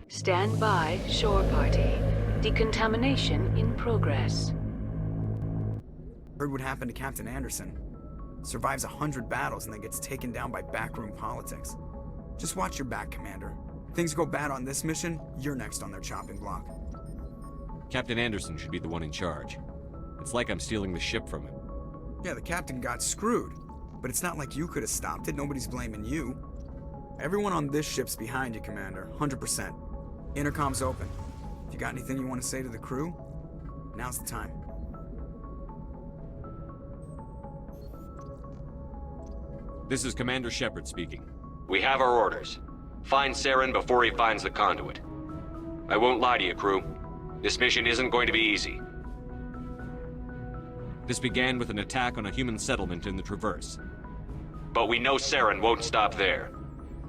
Stand by, shore party. Decontamination in progress. Heard what happened to Captain Anderson. Survives 100 battles and then gets taken down by backroom politics. Just watch your back, Commander. Things go bad on this mission, you're next on their chopping block. Captain Anderson should be the one in charge. It's like I'm stealing the ship from him. Yeah, the captain got screwed. But it's not like you could have stopped it, nobody's blaming you. Everyone on this ship's behind you, Commander, 100%. Intercom's open. If you got anything you want to say to the crew, now's the time. This is Commander Shepard speaking. We have our orders. Find Saren before he finds the conduit. I won't lie to you, crew. This mission isn't going to be easy. This began with an attack on a human settlement in the Traverse. But we know Saren won't stop there.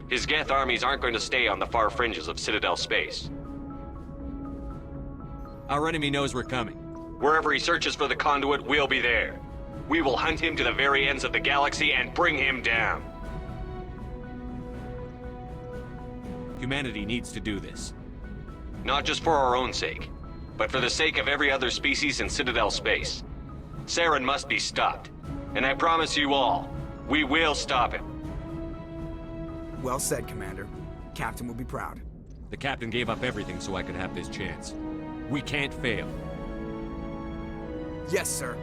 His Geth armies aren't going to stay on the far fringes of Citadel space. Our enemy knows we're coming. Wherever he searches for the conduit, we'll be there. We will hunt him to the very ends of the galaxy and bring him down. Humanity needs to do this. Not just for our own sake, but for the sake of every other species in Citadel space. Saren must be stopped. And I promise you all, we will stop him. Well said, Commander. Captain will be proud. The captain gave up everything so I could have this chance. We can't fail. Yes, sir.